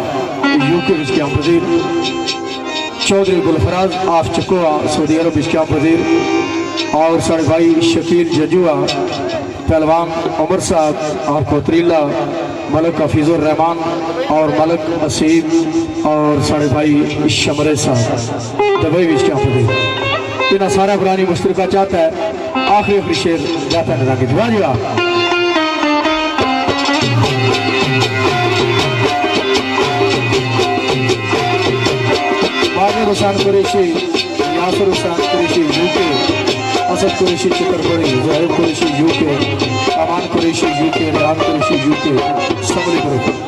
यूके इसके वजीर, चौधरी गुलफराज आफ चकुआ सऊदी अरब इसके वजीर और सारे भाई शकील जजुआ, पहलवान उमर साहब और कोतरीला, मलक हफीजुर रहमान और मलक असीम और सारे भाई शमरे साहब दुबई इसके वजीर। इन्हें सारा पुरानी मुश्तरका चाहता है आखिरी शेर जाता है की वाह जी वाह। Babar Hussain Qureshi, Yasir Hussain Qureshi UK, Asad Qureshi Chitrapuri, Zahid Qureshi UK, Aman Qureshi UK, Rehan Qureshi UK, Samri Qureshi.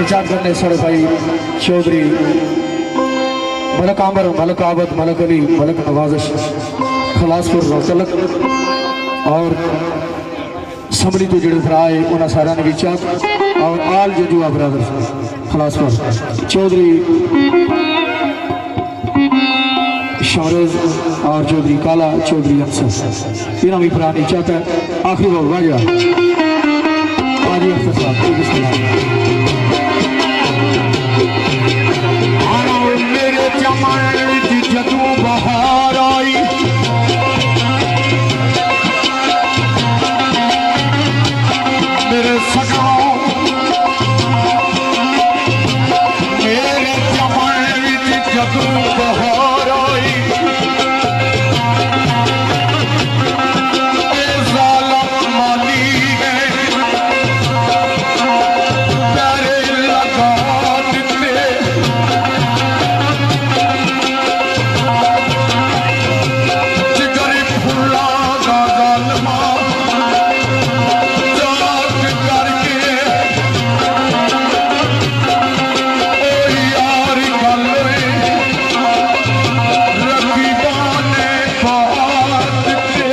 Chat करने सारे भाई चौधरी मलक आमर, मलक आबद, मलक अली, मलक नवाजिश, खलासपुर रोहतलक और संभली तो जुड़े भराए उन्होंने सारा ने भी चाट और आल जजुआ ब्रदर्स खलासपुर चौधरी शौरेज और चौधरी काला, चौधरी अफसर तीनों भी पुरानी चाहता है। आखिरी बोल वाजा आदि अफसर साहब मेरे जमाने जदों बहार आई मेरे सगाओ मेरे जमाने जदों बहार आई ज़ालिम माली ने प्यारे लगा दिते जिगरी फुल्ला दा ज़ालिमा जाग करके ओ यार गल रकीबां ने पार दिते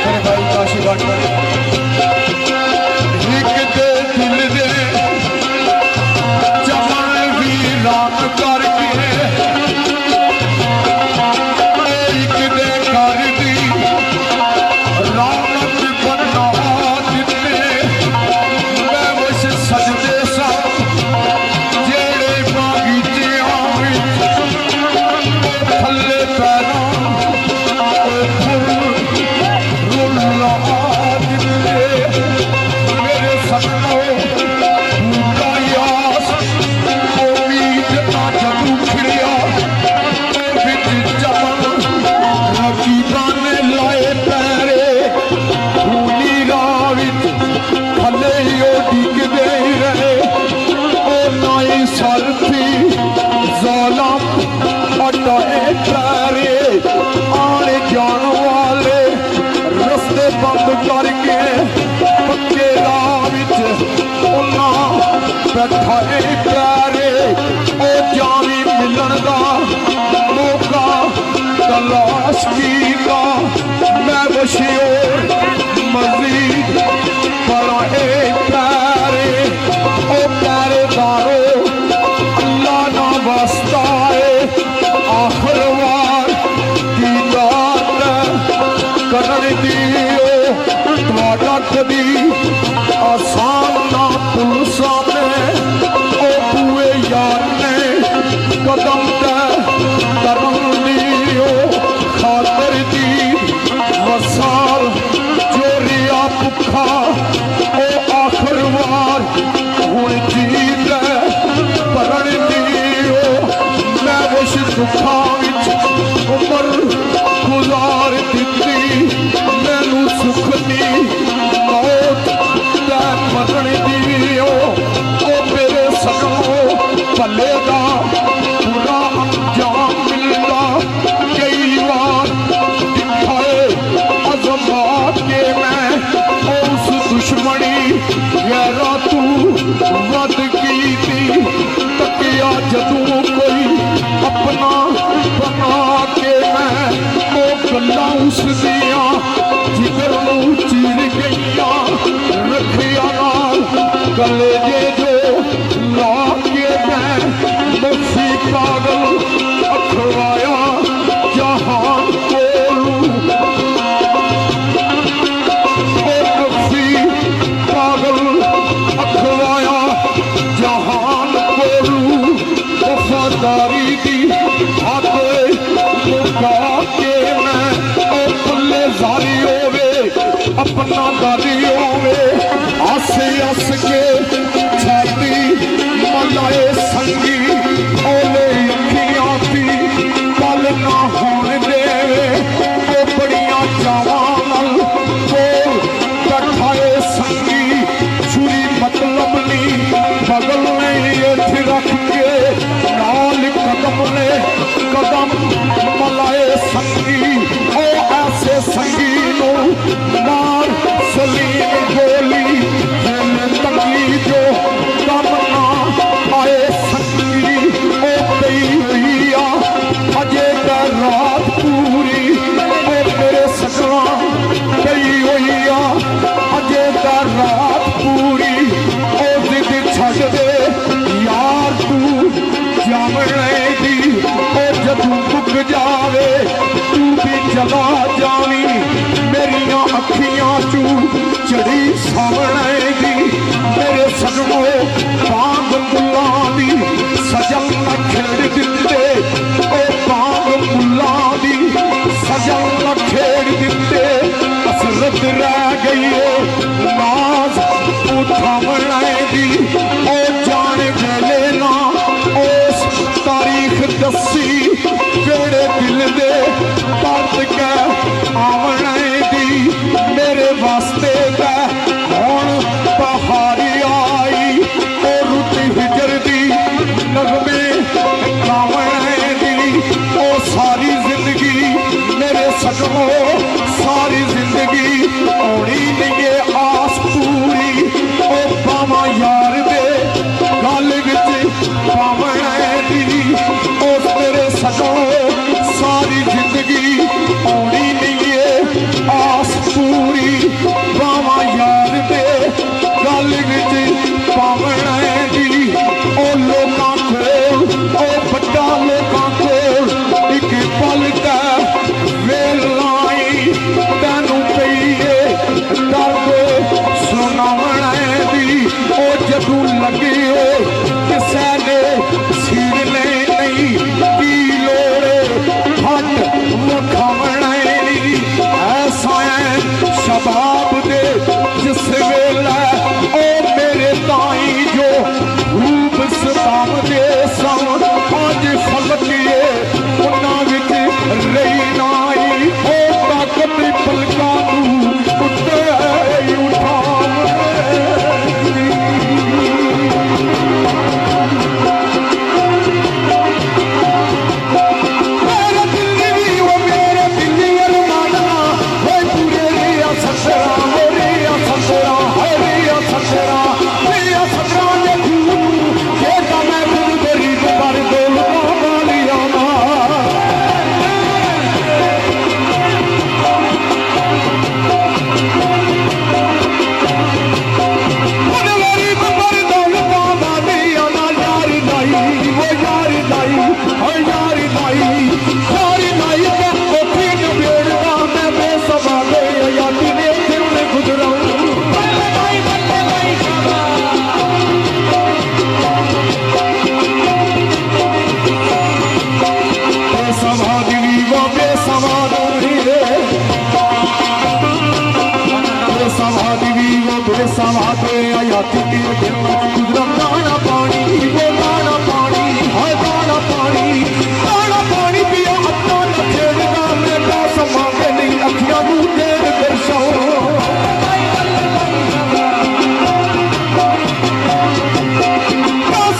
मेरे भाई काशी बाटर एक दे दिल दे जमन वीरान करके एक दे घर दी रौनक बना दिते मैं बस सजदे सा जेड़े बागीचियां विच थल्ले पैरां फुल रुला दिते मेरे सपनों पूरा यास उम्मीद ना जदू खिड़िया बिच जमन रकीबां ने लाए पैरे खूनी राह विच थल्ले ओ डिगदे रहे ओ नाई सरफी ज़ालिम अटाए पैरे आने जान वाले रस्ते बंद करके पक्के राह विच उन्हां बैठाए प्यारे ओ जावी मिलन दा मौका तलाश कीता मैं बशियोर मजीद बढ़ाए प्यारे ओ प्यारेदारो अल्लाह ना वास्ता है आखिर वार दीदार करन दियो तुहाडा कदी आसान ना पुल सामने ओ पूए यार ने कदम करन दियो खातर दी वसाल चोरिया भुखा ओ आखिर वार हुण जीत भरन दियो मैं उस दुखा विच उमर गुजार दिती मैनू सुख दी मौत दै मरण दियो ओ मेरे सगों भले दा बुरा अंजाम मिलदा कई बार दिखाए अज़मा के मैं उस दुश्मनी गैरा तू वध कीती तकिया जदों कोई अपना बना के मैं ओ गल्लां उस दियां जिगर नूं चीर गईयां रखिया नाल कलेजे जो ला के मैं मसी पागल अखवाया जहान कोलू ओ मसी पागल अखवाया जहान कोलू वफादारी दी आगे मुका के मैं ओ पल्ले जारी होवे अपना दारी होवे आसे आस के छाती मलाए संगी ओले अखियां थी पल ना होन देवे ओ बड़ियां चावां नाल कोल बैठाए संगी छुरी मतलब नी बगल नहीं इत्थे रख के नाल कदम ने कदम मलाए संगी ओ ऐसे संगी नूं मार सली सजो सारी जिंदगी आनी नहीं है आस पूरी बावा यार दे गल विच पावना दी ओ लोकां कोल ओ बड़ा लोकां कोल एक पल दा वेलाई तैनू पईए दर्द सुनावना दी ओ जदू लगे हो किसे ने सीने नहीं की लोड़े हट मुखावना दी ऐसा है शबाब दे जिस वेला ओ मेरे ताई जो रूप सताम दे सन आज फलकिए उन्ना विच रही नाई ओ ताकत पलकां नूं उठे उठाव मेरे दिल्ली भी वो मेरे दिल्ली अरमाना वो पूरे रिया ससरा वो रिया ससरा है रिया ससरा ने खून ये का मैं खुद गरीब पर दौलत वालिया समाते आयाती के दिल गुजरम दाना पानी वो दाना पानी हाय दाना पानी पिया अपना न छेड़ना मेरा समाते नहीं अखियां नू देर दर्शो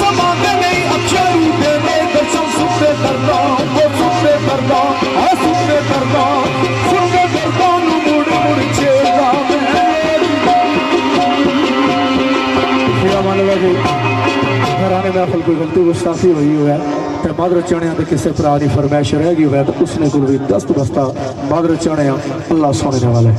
समाते नहीं अखियां नू देर दर्शो सुनते दर्दा वो सुनते दर्दा है सुनते दर्दा नू मुड़ मुड़ छेड़दा घराने महफल कोई गलती गुस्ताखी हुई हुआ है तो मादर चने तो किसी भरा की फरमाइश रह गई हुआ है तो उसने को भी दस्त बस्ता मादर चने अल्लाह सुनने वाले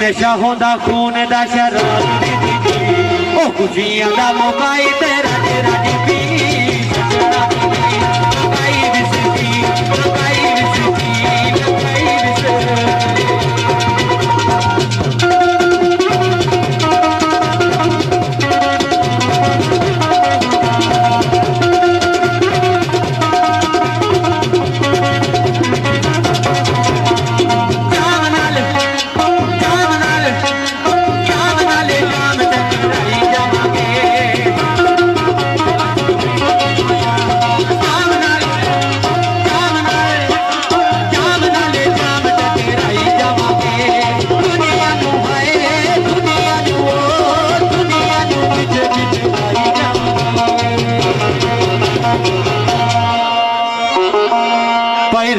नशा होंदा खून दा शराब ओ खुशियां दा मौका तेरा तेरा दी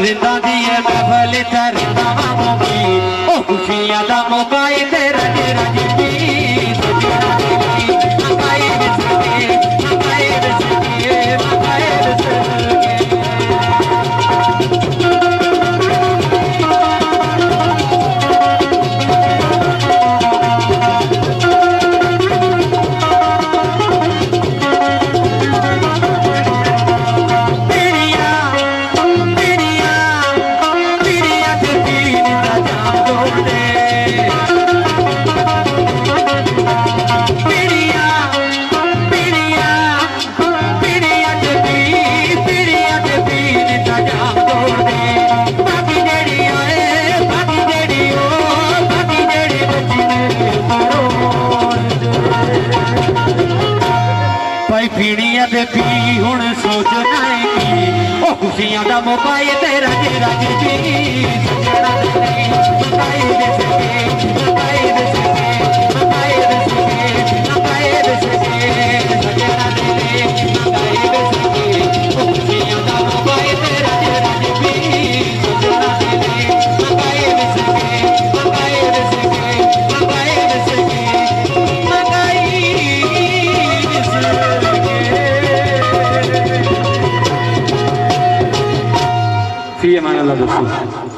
रिंदा दी महफल रिंदा होगी ओ खुशियां दा मौका तेरा तेरा पीड़िया दे पी हुण सोच नहीं ओ खुशियां दा मौका तेरा तेरा जी जफी